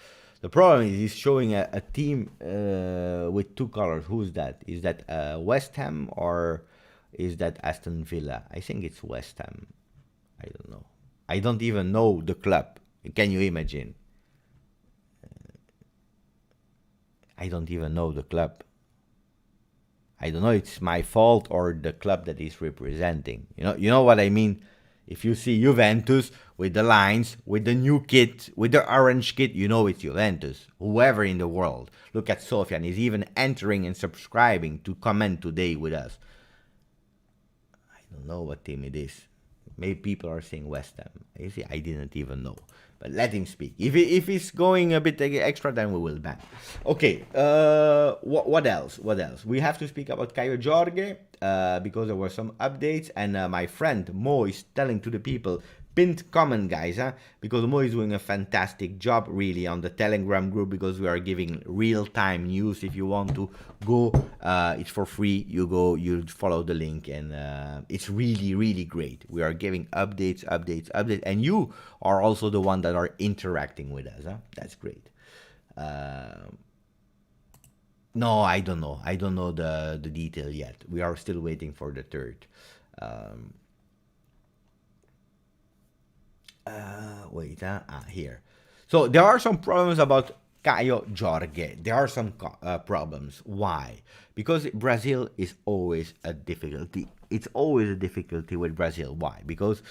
S1: The problem is he's showing a team with two colors. Who's that? Is that West Ham or is that Aston Villa? I think it's West Ham. I don't know. I don't even know the club. Can you imagine? I don't even know the club. I don't know if it's my fault or the club that is representing. You know what I mean? If you see Juventus with the lines, with the new kit, with the orange kit, you know it's Juventus. Whoever in the world. Look at Sofian. He's even entering and subscribing to comment today with us. I don't know what team it is. Maybe people are saying West Ham. You see, I didn't even know. But let him speak. If he's going a bit extra, then we will ban. Okay, what else? What else? We have to speak about Kaio Jorge because there were some updates. And my friend Mo is telling to the people, pinned comment, guys, because Mo is doing a fantastic job, really, on the Telegram group, because we are giving real-time news. If you want to go, it's for free. You follow the link, and it's really, really great. We are giving updates, and you are also the one that are interacting with us. That's great. No, I don't know. I don't know the detail yet. We are still waiting for the third. Here. So there are some problems about Kaio Jorge. There are some problems. Why? Because Brazil is always a difficulty. It's always a difficulty with Brazil. Why? Because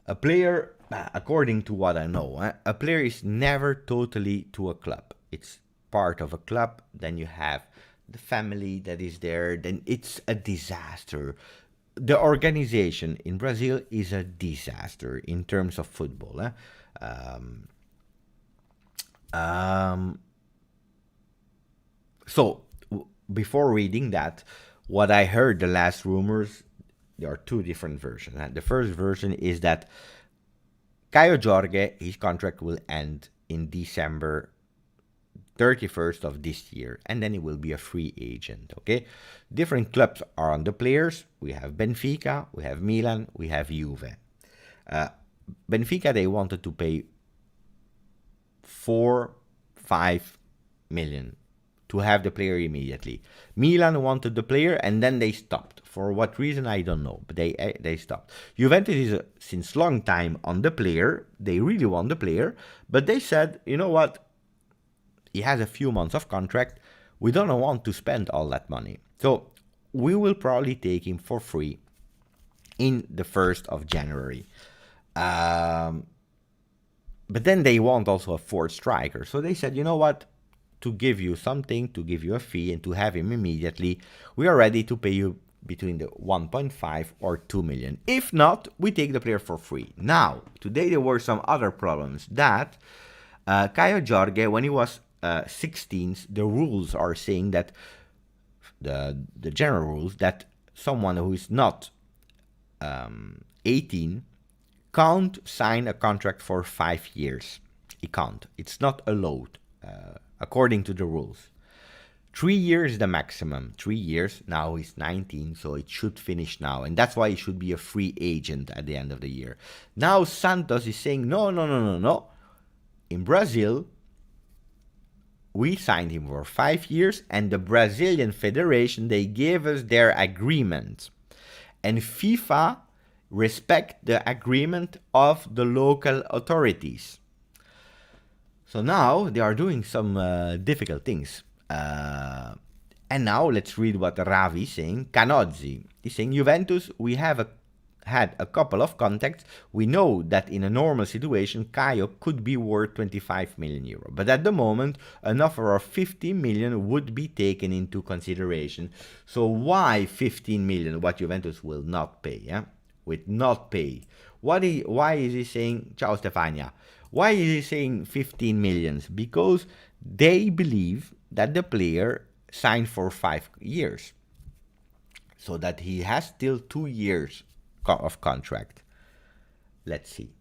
S1: a player, according to what I know, a player is never totally to a club. It's part of a club. Then you have the family that is there. Then it's a disaster. The organization in Brazil is a disaster in terms of football. So, before reading that, what I heard, the last rumors, there are two different versions. The first version is that Kaio Jorge, his contract will end in December 31st of this year, and then he will be a free agent. Okay, different clubs are on the players. We have Benfica, we have Milan, we have Juve. Benfica, they wanted to pay 4-5 million to have the player immediately. Milan wanted the player, and then they stopped. For what reason, I don't know, but they stopped. Juventus is since long time on the player. They really want the player, but they said, you know what? He has a few months of contract. We don't want to spend all that money. So we will probably take him for free in the 1st of January. But then they want also a fourth striker. So they said, you know what? To give you something, to give you a fee, and to have him immediately, we are ready to pay you between the 1.5 or 2 million. If not, we take the player for free. Now, today there were some other problems that Kaio Jorge, when he was 16, the rules are saying that the general rules that someone who is not 18 can't sign a contract for 5 years. He can't. It's not allowed according to the rules. 3 years is the maximum. 3 years. Now he's 19, so it should finish now, and that's why he should be a free agent at the end of the year. Now Santos is saying no. In Brazil, we signed him for 5 years, and the Brazilian Federation, they gave us their agreement. And FIFA respect the agreement of the local authorities. So now they are doing some difficult things. And now let's read what Ravi is saying. Canozzi is saying, Juventus, we have had a couple of contacts. We know that in a normal situation, Kaio could be worth 25 million euro. But at the moment, an offer of 15 million would be taken into consideration. So why 15 million? What Juventus will not pay, yeah? Will not pay. Why is he saying, ciao Stefania, why is he saying 15 millions? Because they believe that the player signed for 5 years. So that he has still 2 years of contract. Let's see.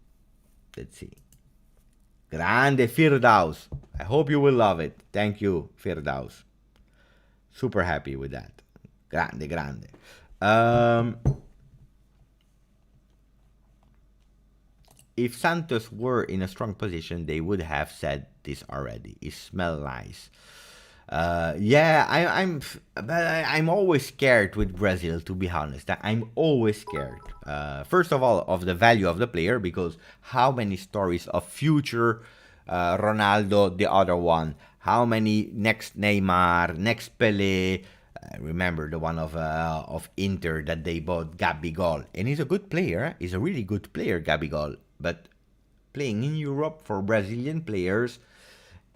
S1: Grande Firdaus. I hope you will love it. Thank you, Firdaus. Super happy with that. Grande. If Santos were in a strong position, they would have said this already. It smells nice. I'm always scared with Brazil, to be honest. I'm always scared. First of all, of the value of the player, because how many stories of future Ronaldo, the other one, how many next Neymar, next Pelé. Remember the one of Inter that they bought, Gabigol, and he's a good player. He's a really good player, Gabigol. But playing in Europe for Brazilian players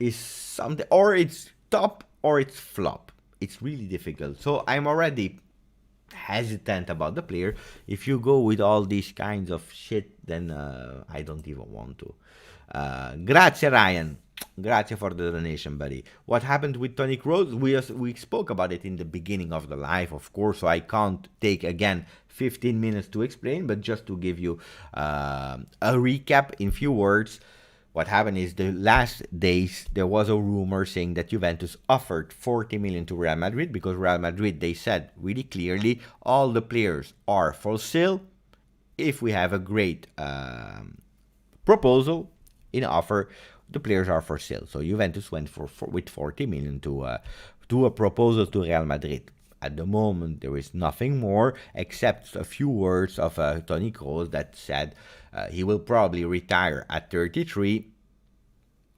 S1: is something, or it's top or it's flop. It's really difficult. So I'm already hesitant about the player. If you go with all these kinds of shit, then I don't even want to. Grazie Ryan. Grazie for the donation, buddy. What happened with Toni Kroos? We spoke about it in the beginning of the live, of course, so I can't take again 15 minutes to explain, but just to give you a recap in few words. What happened is the last days there was a rumor saying that Juventus offered 40 million to Real Madrid, because Real Madrid, they said really clearly, all the players are for sale. If we have a great proposal in offer, the players are for sale. So Juventus went with 40 million to do a proposal to Real Madrid. At the moment, there is nothing more except a few words of Toni Kroos that said he will probably retire at 33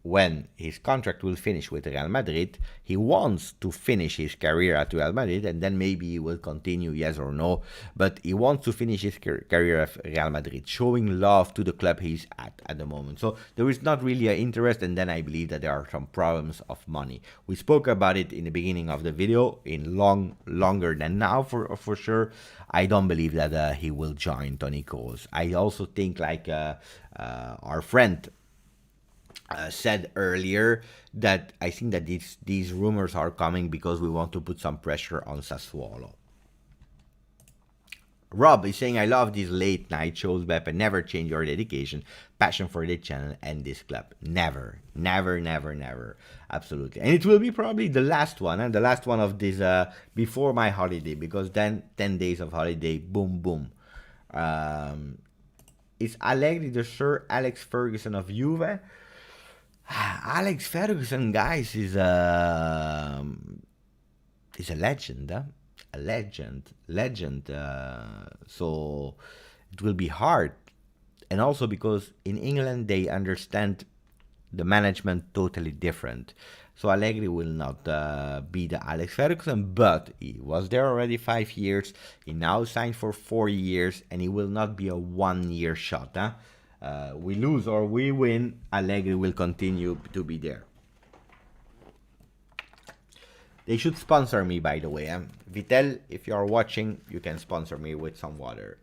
S1: when his contract will finish with Real Madrid. He wants to finish his career at Real Madrid, and then maybe he will continue, yes or no. But he wants to finish his career at Real Madrid, showing love to the club he's at the moment. So there is not really an interest, and then I believe that there are some problems of money. We spoke about it in the beginning of the video, in longer than now for sure. I don't believe that he will join Toni Kroos. I also think, like our friend said earlier, that I think that these rumors are coming because we want to put some pressure on Sassuolo. Rob is saying, I love these late night shows, Beppe. Never change your dedication, passion for the channel and this club. Never. Absolutely. And it will be probably the last one, and the last one of this before my holiday, because then 10 days of holiday, boom. Is Allegri the Sir Alex Ferguson of Juve? Alex Ferguson, guys, is a legend, huh? A legend. So it will be hard, and also because in England they understand the management totally different. So Allegri will not be the Alex Ferguson, but he was there already 5 years. He now signed for 4 years, and he will not be a 1 year shot, huh? We lose or we win, Allegri will continue to be there. They should sponsor me, by the way. Vitel, if you are watching, you can sponsor me with some water.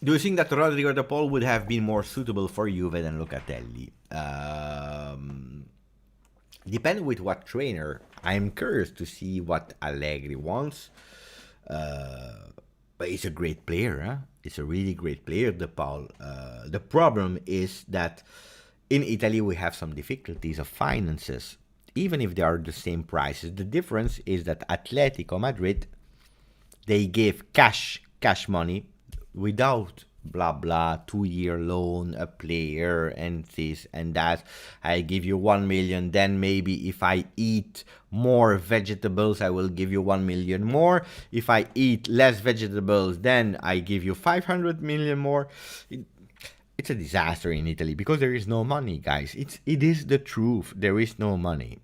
S1: Do you think that Rodrigo de Paul would have been more suitable for Juve than Locatelli? Depending with what trainer. I'm curious to see what Allegri wants. But he's a great player, huh? It's a really great player, De Paul. The problem is that in Italy we have some difficulties of finances, even if they are the same prices. The difference is that Atletico Madrid, they give cash money without blah blah, 2-year loan, a player, and this and that. I give you 1 million, then maybe if I eat more vegetables, I will give you 1 million more. If I eat less vegetables, then I give you 500 million more. It's a disaster in Italy because there is no money, guys. It is the truth. There is no money.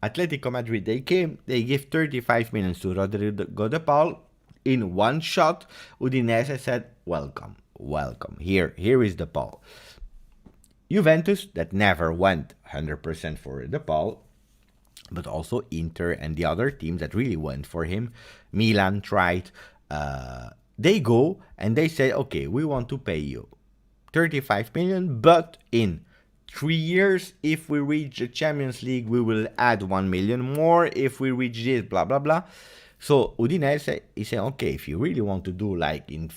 S1: Atletico Madrid, they give 35 million to Rodrigo de Paul in one shot. Udinese said, welcome, welcome. Here is the Paul. Juventus, that never went 100% for De Paul, but also Inter and the other teams that really went for him. Milan tried. They go and they say, okay, we want to pay you 35 million, but in 3 years, if we reach the Champions League, we will add 1 million more. If we reach this, blah, blah, blah. So Udinese is saying, okay, if you really want to do like in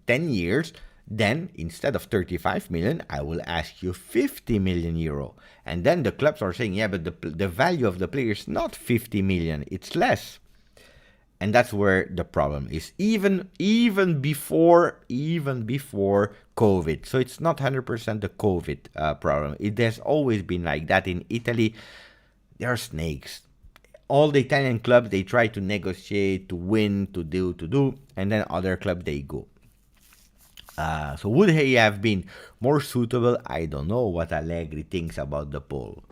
S1: 10 years, then instead of 35 million, I will ask you 50 million euro. And then the clubs are saying, yeah, but the value of the player is not 50 million, it's less. And that's where the problem is, even before COVID. So it's not 100% the COVID problem. It has always been like that in Italy. There are snakes. All the Italian clubs, they try to negotiate, to win, to do, and then other clubs, they go. So would he have been more suitable? I don't know what Allegri thinks about the poll.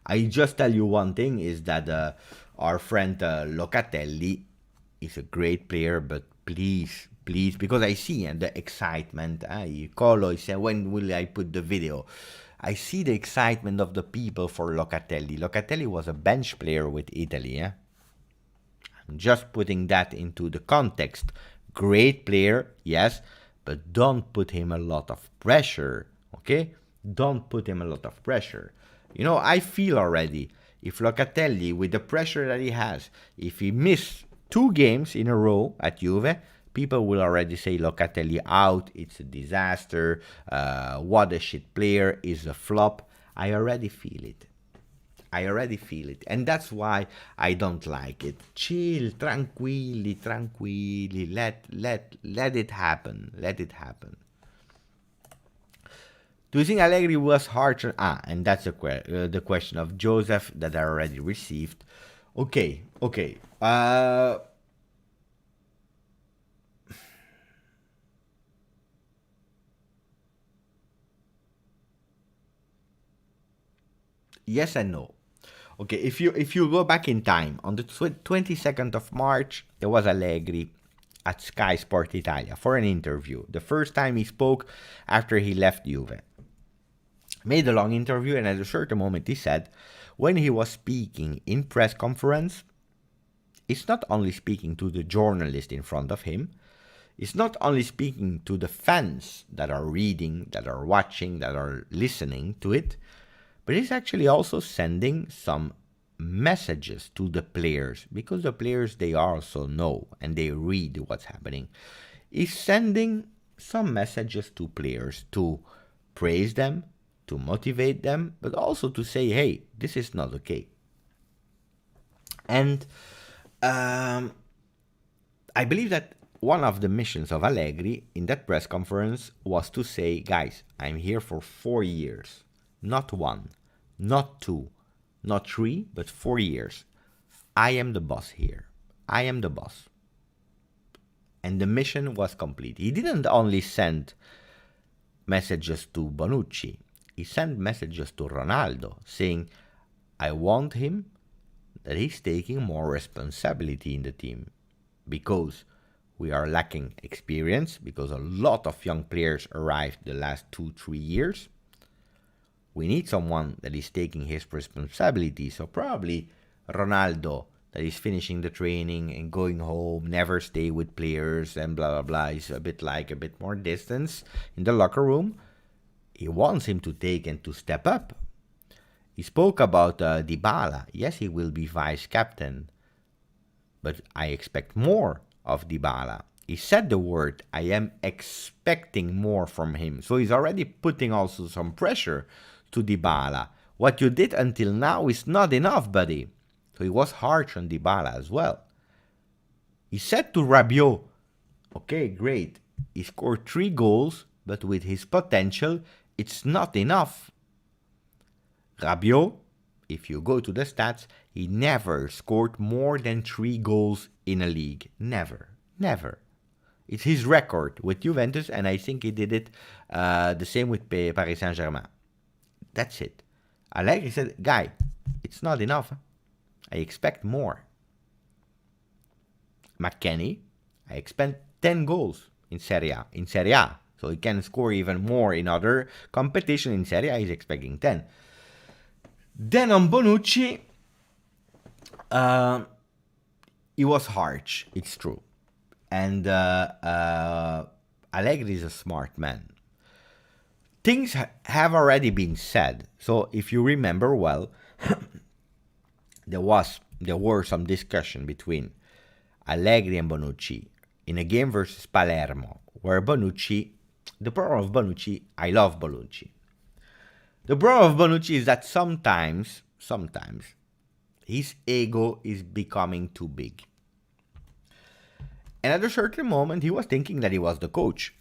S1: I just tell you one thing is that our friend Locatelli is a great player, but please, because I see the excitement. Colo said, when will I put the video? I see the excitement of the people for Locatelli. Locatelli was a bench player with Italy. I'm just putting that into the context. Great player, yes, but don't put him a lot of pressure, okay? Don't put him a lot of pressure. You know, I feel already, if Locatelli, with the pressure that he has, if he missed 2 games in a row at Juve, people will already say Locatelli out, it's a disaster, what a shit player, is a flop. I already feel it. And that's why I don't like it. Chill, tranquilli, let it happen. Do you think Allegri was harsh? And that's the question of Joseph that I already received. Okay. Yes and no. Okay, if you go back in time, on the 22nd of March, there was Allegri at Sky Sport Italia for an interview. The first time he spoke after he left Juve. Made a long interview, and at a certain moment he said, when he was speaking in press conference, it's not only speaking to the journalist in front of him, it's not only speaking to the fans that are reading, that are watching, that are listening to it, but he's actually also sending some messages to the players, because the players, they also know and they read what's happening. He's sending some messages to players to praise them, to motivate them, but also to say, hey, this is not okay. And I believe that one of the missions of Allegri in that press conference was to say, guys, I'm here for 4 years. Not 1, not 2, not 3, but 4 years. I am the boss here. I am the boss. And the mission was complete. He didn't only send messages to Bonucci. He sent messages to Ronaldo saying, I want him, that he's taking more responsibility in the team. Because we are lacking experience, because a lot of young players arrived the last 2-3 years. We need someone that is taking his responsibility. So probably Ronaldo, that is finishing the training and going home, never stay with players and blah, blah, blah. Is a bit more distance in the locker room. He wants him to take and to step up. He spoke about Dybala. Yes, he will be vice captain, but I expect more of Dybala. He said the word, I am expecting more from him. So he's already putting also some pressure to Dybala. What you did until now is not enough, buddy. So he was harsh on Dybala as well. He said to Rabiot, okay, great. He scored 3 goals, but with his potential, it's not enough. Rabiot, if you go to the stats, he never scored more than 3 goals in a league. Never. Never. It's his record with Juventus, and I think he did it the same with Paris Saint-Germain. That's it. Allegri said, guy, it's not enough. I expect more. McKennie, I expect 10 goals in Serie A. In Serie A. So he can score even more in other competition. In Serie A, he's expecting 10. Then on Bonucci, he was harsh, it's true. And Allegri is a smart man. Things have already been said. So if you remember well, there were some discussion between Allegri and Bonucci in a game versus Palermo, where Bonucci, the problem of Bonucci, I love Bonucci. The problem of Bonucci is that sometimes, his ego is becoming too big. And at a certain moment, he was thinking that he was the coach.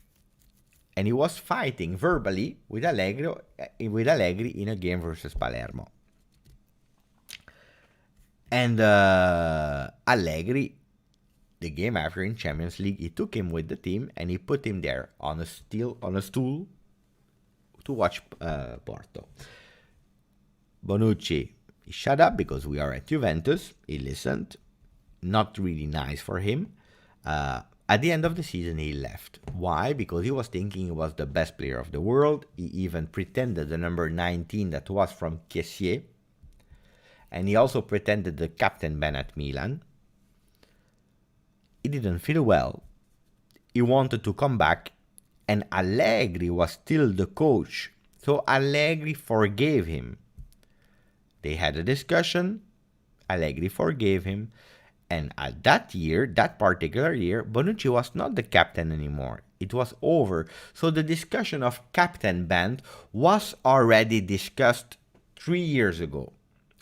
S1: And he was fighting verbally with Allegri in a game versus Palermo. And Allegri, the game after in Champions League, he took him with the team and he put him there on a stool to watch Porto. Bonucci, he shut up because we are at Juventus. He listened. Not really nice for him. At the end of the season, he left. Why? Because he was thinking he was the best player of the world. He even pretended the number 19 that was from Kessier. And he also pretended the captain ban at Milan. He didn't feel well. He wanted to come back. And Allegri was still the coach. So Allegri forgave him. They had a discussion. Allegri forgave him. And at that particular year, Bonucci was not the captain anymore. It was over. So the discussion of captain ban was already discussed 3 years ago.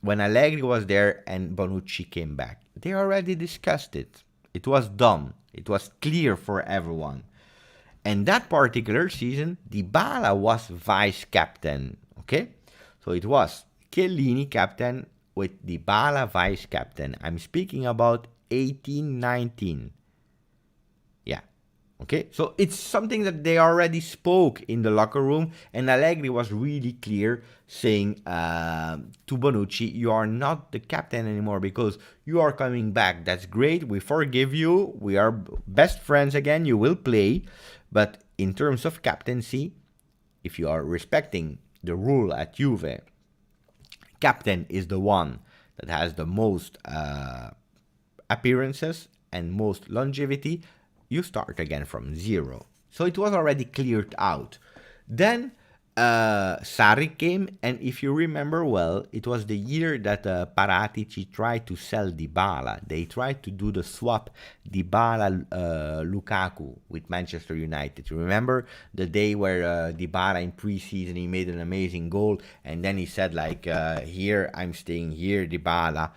S1: When Allegri was there and Bonucci came back. They already discussed it. It was done. It was clear for everyone. And that particular season, Dybala was vice captain. Okay? So it was Chiellini captain with Dybala vice captain. I'm speaking about 18-19. Yeah. Okay? So it's something that they already spoke in the locker room, and Allegri was really clear saying to Bonucci, you are not the captain anymore because you are coming back. That's great. We forgive you. We are best friends again. You will play. But in terms of captaincy, if you are respecting the rule at Juve, captain is the one that has the most appearances and most longevity. You start again from 0. So it was already cleared out. Then Sarri came, and if you remember well, it was the year that Paratici tried to sell Dybala. They tried to do the swap Dybala-Lukaku with Manchester United. You remember the day where Dybala in pre-season, he made an amazing goal, and then he said like, here, I'm staying here, Dybala.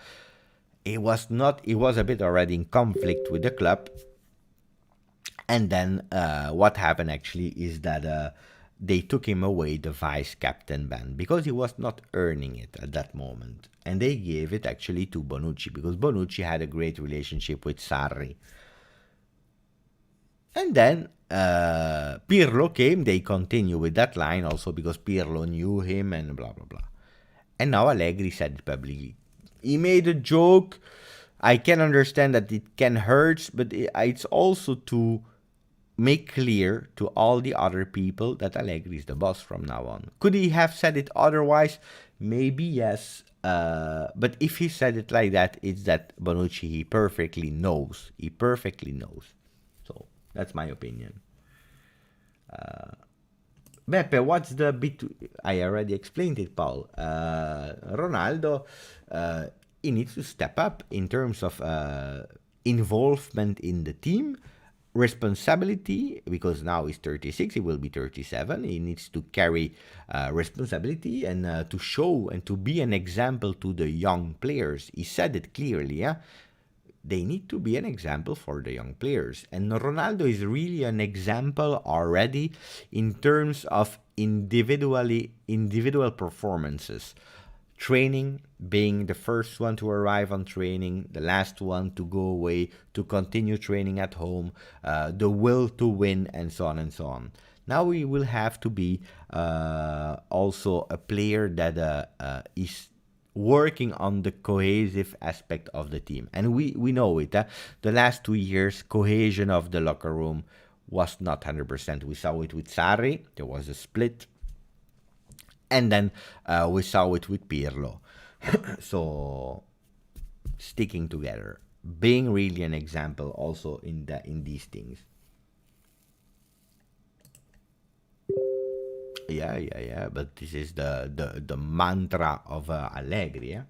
S1: It was a bit already in conflict with the club. And then what happened actually is that they took him away the vice captain ban because he was not earning it at that moment. And they gave it actually to Bonucci because Bonucci had a great relationship with Sarri. And then Pirlo came. They continue with that line also because Pirlo knew him and blah, blah, blah. And now Allegri said it publicly. He made a joke. I can understand that it can hurt, but it's also to make clear to all the other people that Allegri is the boss from now on. Could he have said it otherwise? Maybe yes. But if he said it like that, it's that Bonucci, he perfectly knows. He perfectly knows. So that's my opinion. Beppe, what's the bit? I already explained it, Paul. Ronaldo, he needs to step up in terms of involvement in the team. Responsibility, because now he's 36, he will be 37. He needs to carry responsibility and to show and to be an example to the young players. He said it clearly. Yeah, they need to be an example for the young players. And Ronaldo is really an example already in terms of individual performances. Training, being the first one to arrive on training, the last one to go away, to continue training at home, the will to win, and so on and so on. Now we will have to be also a player that is working on the cohesive aspect of the team. And we know it. The last 2 years, cohesion of the locker room was not 100%. We saw it with Sarri. There was a split. And then we saw it with Pirlo. So sticking together, being really an example also in these things. Yeah. But this is the mantra of Allegri. Yeah?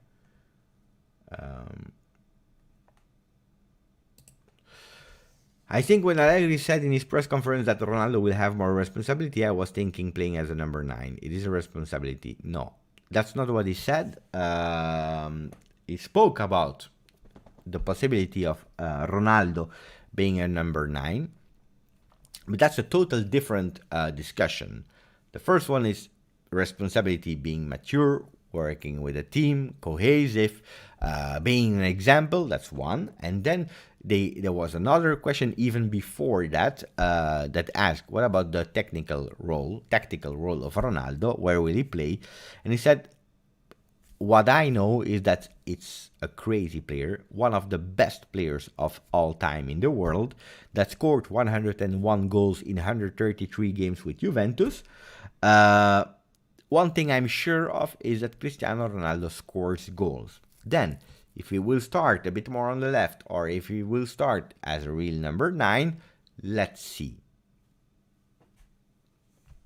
S1: I think when Allegri said in his press conference that Ronaldo will have more responsibility, I was thinking playing as a number 9. It is a responsibility. No, that's not what he said. He spoke about the possibility of Ronaldo being a number 9. But that's a total different discussion. The first one is responsibility, being mature, working with a team, cohesive, being an example. That's one. And then there was another question even before that that asked, what about the tactical role of Ronaldo? Where will he play? And he said, what I know is that it's a crazy player, one of the best players of all time in the world, that scored 101 goals in 133 games with Juventus. One thing I'm sure of is that Cristiano Ronaldo scores goals. Then, if he will start a bit more on the left, or if he will start as a real number 9, let's see.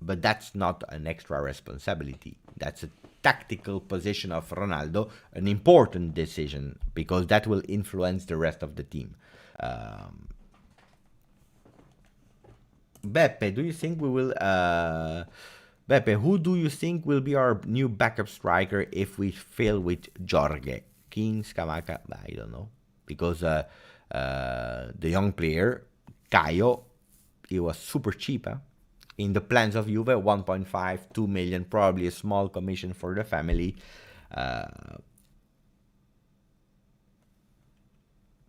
S1: But that's not an extra responsibility. That's a tactical position of Ronaldo, an important decision, because that will influence the rest of the team. Beppe, do you think we will... Beppe, who do you think will be our new backup striker if we fail with Jorge? King, Scamacca? I don't know. Because the young player, Kaio, he was super cheap, huh? In the plans of Juve, 1.5, 2 million, probably a small commission for the family.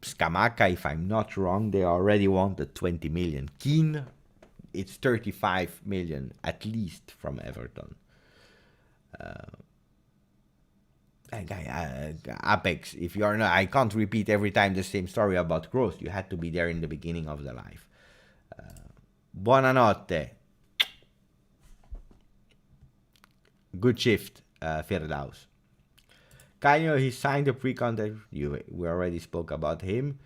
S1: Scamacca, if I'm not wrong, they already wanted 20 million. Keane, it's 35 million at least from Everton. Apex, if you are not, I can't repeat every time the same story about Kroos. You had to be there in the beginning of the life. Buonanotte. Good shift, Firdaus. Kaio, he signed a pre-contract. We already spoke about him.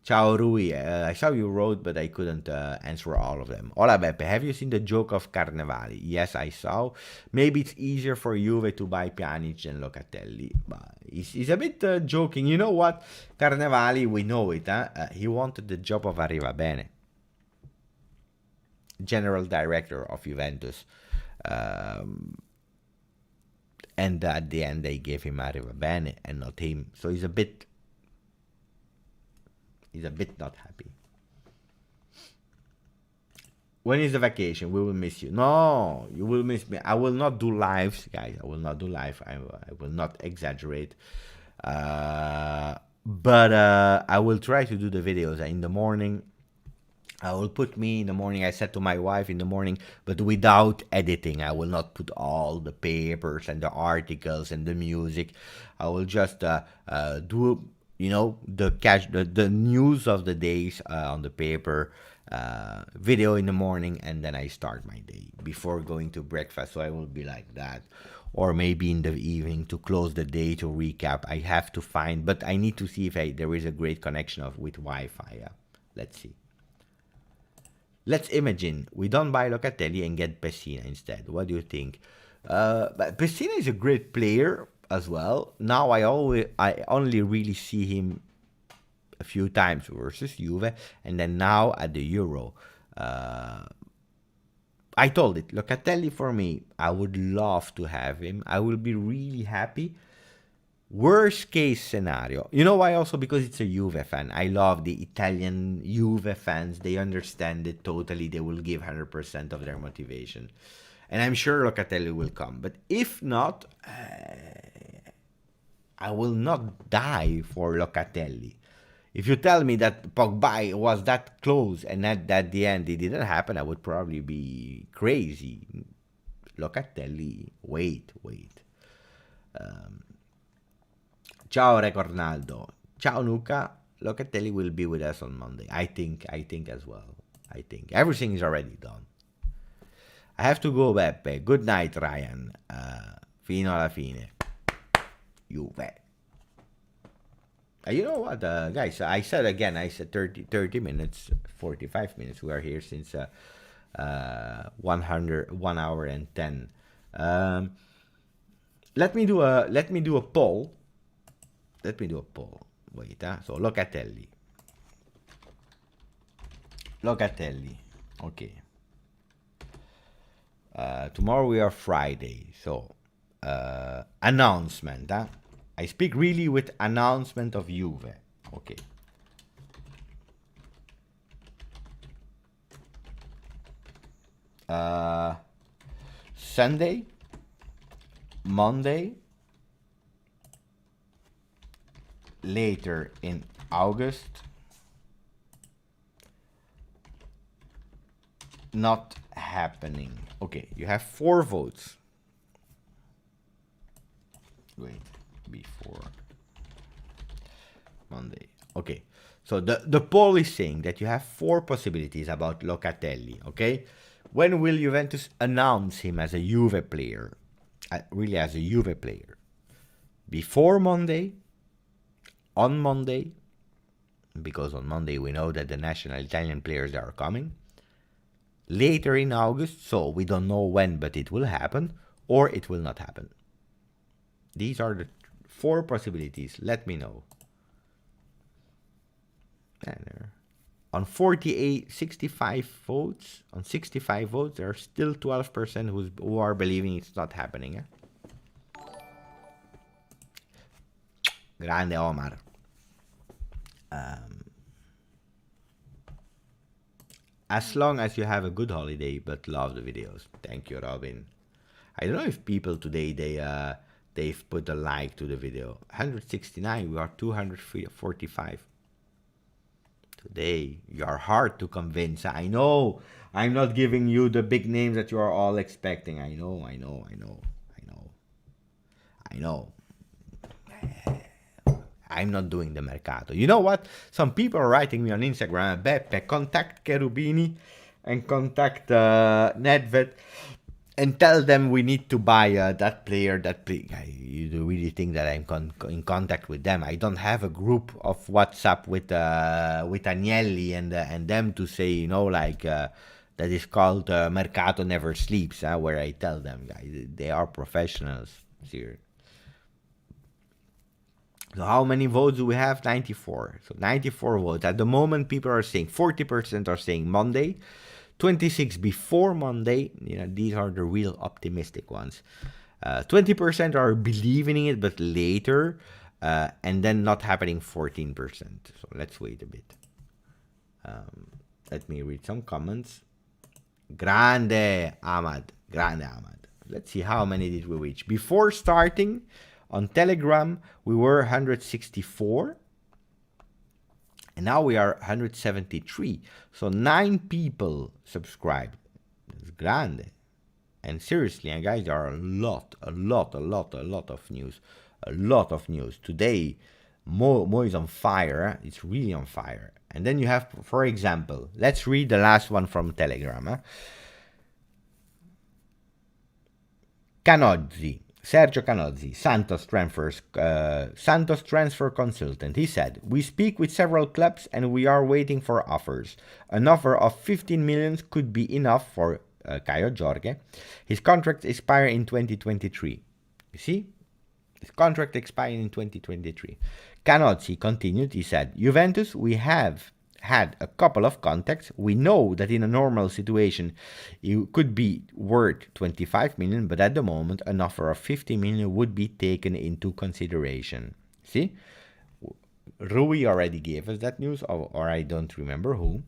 S1: Ciao Rui, I saw you wrote, but I couldn't answer all of them. Hola Beppe, have you seen the joke of Carnevali? Yes, I saw. Maybe it's easier for Juve to buy Pjanic than Locatelli. But he's a bit joking. You know what? Carnevali, we know it. He wanted the job of Arrivabene, general director of Juventus. And at the end, they gave him Arrivabene and not him. So he's a bit not happy. When is the vacation? We will miss you. No, you will miss me. I will not do lives, guys. I will not do live. I will not exaggerate. But I will try to do the videos in the morning. I will put me in the morning. I said to my wife in the morning, but without editing. I will not put all the papers and the articles and the music. I will just do, you know, the news of the days on the paper, video in the morning, and then I start my day before going to breakfast. So I will be like that. Or maybe in the evening to close the day, to recap. I have to find, but I need to see if there is a great connection with Wi-Fi. Let's see. Let's imagine we don't buy Locatelli and get Pessina instead. What do you think? But Pessina is a great player as well. Now I only really see him a few times versus Juve, and then now at the Euro. I told it, Locatelli for me, I would love to have him. I will be really happy Worst case scenario. You know why? Also because it's a Juve fan. I love the Italian Juve fans. They understand it totally. They will give 100% of their motivation. And I'm sure Locatelli will come. But if not, I will not die for Locatelli. If you tell me that Pogba was that close and at the end it didn't happen, I would probably be crazy. Locatelli, wait. Ciao Ronaldo. Ciao Luca. Locatelli will be with us on Monday. I think as well. I think everything is already done. I have to go, Beppe. Good night, Ryan. Fino alla fine. Juve. You know what, guys? I said 30 minutes, 45 minutes. We are here since 1 hour and 10. Let me do a poll. Wait, so Locatelli. Okay. Tomorrow we are Friday, so announcement. I speak really with announcement of Juve. Okay. Sunday, Monday, later in August, not happening. Okay, you have 4 votes. Wait, before Monday. Okay, so the poll is saying that you have 4 possibilities about Locatelli. Okay, when will Juventus announce him as a Juve player? Really as a Juve player? Before Monday? On Monday? Because on Monday we know that the national Italian players are coming. Later in August, so we don't know when, but it will happen, or it will not happen. These are the 4 possibilities. Let me know. On 65 votes, there are still 12% who are believing it's not happening. Grande Omar. As long as you have a good holiday, but love the videos. Thank you, Robin. I don't know if people today they've put a like to the video. 169. We are 245. Today you are hard to convince. I know. I'm not giving you the big names that you are all expecting. I know. I'm not doing the mercato. You know what? Some people are writing me on Instagram, Beppe, contact Cherubini and contact Nedved and tell them we need to buy that player. You really think that I'm in contact with them? I don't have a group of WhatsApp with Agnelli and them to say, that is called Mercato Never Sleeps, where I tell them, guys, they are professionals here. So how many votes do we have? 94. So 94 votes. At the moment, people are saying 40% are saying Monday, 26 before Monday. These are the real optimistic ones. 20% are believing in it, but later, and then not happening 14%. So let's wait a bit. Let me read some comments. Grande Ahmad. Let's see how many did we reach. Before starting, on Telegram, we were 164. And now we are 173. So 9 people subscribed. That's grande. And seriously, guys, there are a lot of news. A lot of news. Today, Mo is on fire. It's really on fire. And then you have, for example, let's read the last one from Telegram. Sergio Canozzi, Santos transfer consultant. He said, we speak with several clubs and we are waiting for offers. An offer of 15 million could be enough for Kaio Jorge. His contract expires in 2023. You see? His contract expiring in 2023. Canozzi continued. He said, Juventus, we have had a couple of contacts. We know that in a normal situation, it could be worth 25 million, but at the moment, an offer of 50 million would be taken into consideration. See? Rui already gave us that news, or I don't remember who.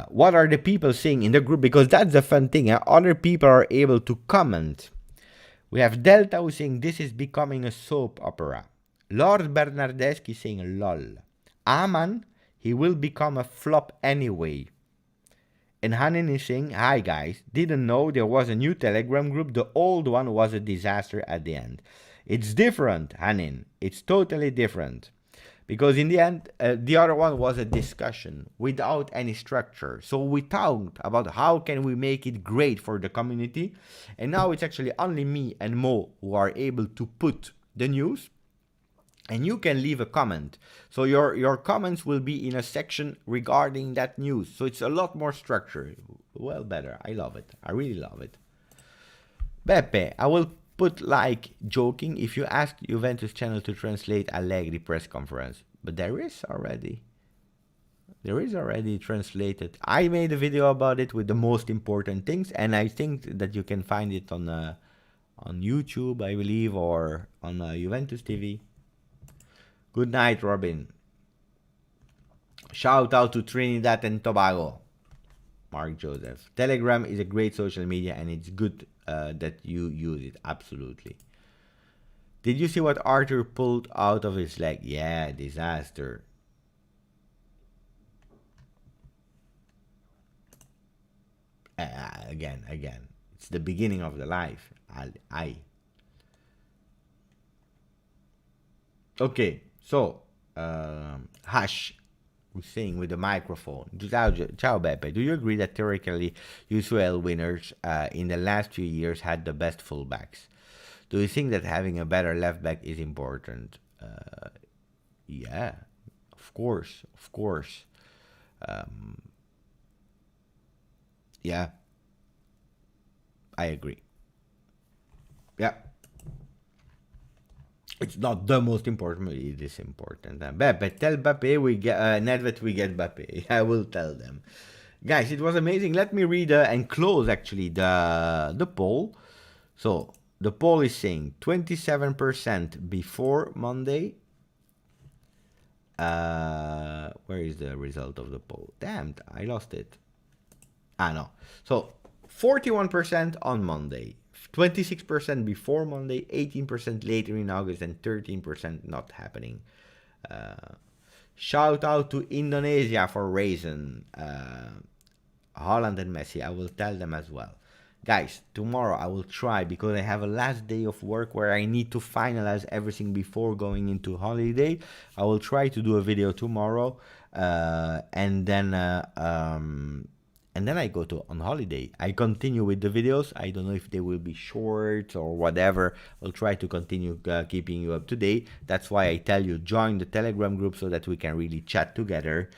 S1: What are the people saying in the group? Because that's the fun thing. Other people are able to comment. We have Delta who's saying this is becoming a soap opera. Lord Bernardeschi saying lol. Aman, he will become a flop anyway. And Hanin is saying, hi guys, didn't know there was a new Telegram group. The old one was a disaster at the end. It's different, Hanin. It's totally different. Because in the end, the other one was a discussion without any structure. So we talked about how can we make it great for the community. And now it's actually only me and Mo who are able to put the news. And you can leave a comment. So your comments will be in a section regarding that news. So it's a lot more structured. Well, better. I love it. I really love it. Beppe, I will put like joking if you ask Juventus channel to translate Allegri press conference. But there is already translated. I made a video about it with the most important things. And I think that you can find it on YouTube, I believe, or on Juventus TV. Good night, Robin. Shout out to Trinidad and Tobago. Mark Joseph. Telegram is a great social media and it's good that you use it. Absolutely. Did you see what Arthur pulled out of his leg? Yeah, disaster. Again. It's the beginning of the life. Okay. So, Hash was saying with the microphone, Ciao Beppe, do you agree that theoretically UCL winners in the last few years had the best fullbacks? Do you think that having a better left back is important? Yeah, of course. Yeah, I agree. Yeah. It's not the most important, but it is important. Beppe, tell Beppe we get Nedved we get Beppe. I will tell them. Guys, it was amazing. Let me read and close actually the poll. So the poll is saying 27% before Monday. Where is the result of the poll? Damn, I lost it. No. So 41% on Monday. 26% before Monday, 18% later in August, and 13% not happening. Shout out to Indonesia for Raisin, Holland and Messi. I will tell them as well. Guys, tomorrow I will try, because I have a last day of work where I need to finalize everything before going into holiday. I will try to do a video tomorrow, and then I go on holiday. I continue with the videos. I don't know if they will be short or whatever. I'll try to continue keeping you up to date. That's why I tell you, join the Telegram group so that we can really chat together.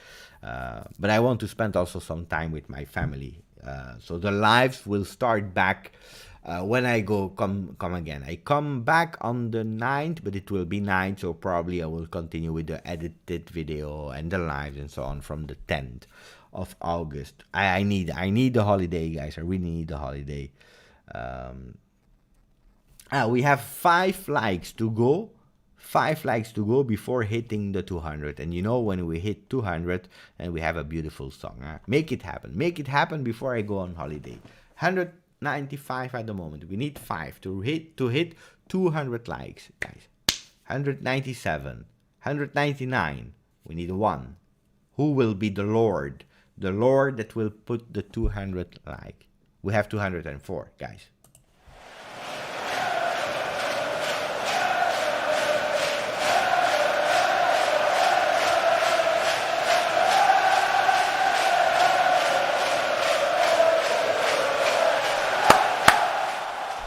S1: But I want to spend also some time with my family. So the lives will start back when I come again. I come back on the 9th, but it will be 9th. So probably I will continue with the edited video and the lives and so on from the 10th. Of August. I need the holiday, guys. I really need the holiday. We have 5 likes to go. 5 likes to go before hitting the 200. And you know, when we hit 200, and we have a beautiful song. Make it happen. Make it happen before I go on holiday. 195 at the moment. We need 5 to hit 200 likes, guys. 197, 199. We need 1. Who will be the Lord? The Lord that will put the 200 like. We have 204, guys.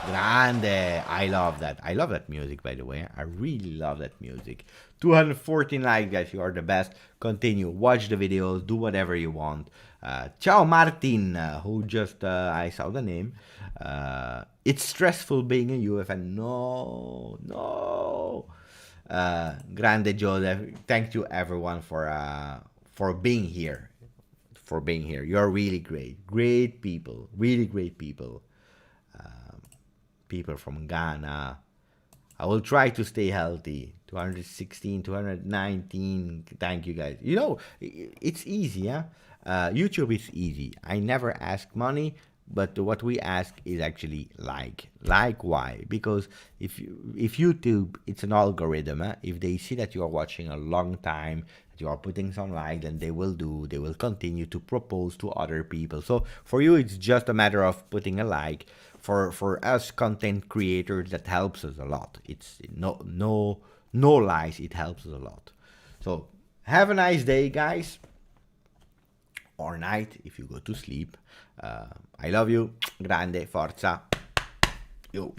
S1: Grande. I love that. I love that music, by the way. I really love that music. 214 likes, guys. You are the best. Continue. Watch the videos. Do whatever you want. Ciao, Martin, who just, I saw the name. It's stressful being a Juve fan. No. Grande Joseph. Thank you, everyone, for for being here. For being here. You're really great. Great people. Really great people. People from Ghana. I will try to stay healthy. 216, 219. Thank you guys. You know, it's easy, yeah? YouTube is easy. I never ask money, but what we ask is actually like. Like why? Because if YouTube, it's an algorithm. If they see that you are watching a long time, that you are putting some like, then they will continue to propose to other people. So for you, it's just a matter of putting a like. For us content creators, that helps us a lot. It's no lies, it helps us a lot. So have a nice day, guys, or night if you go to sleep. I love you. Grande, forza. Yo.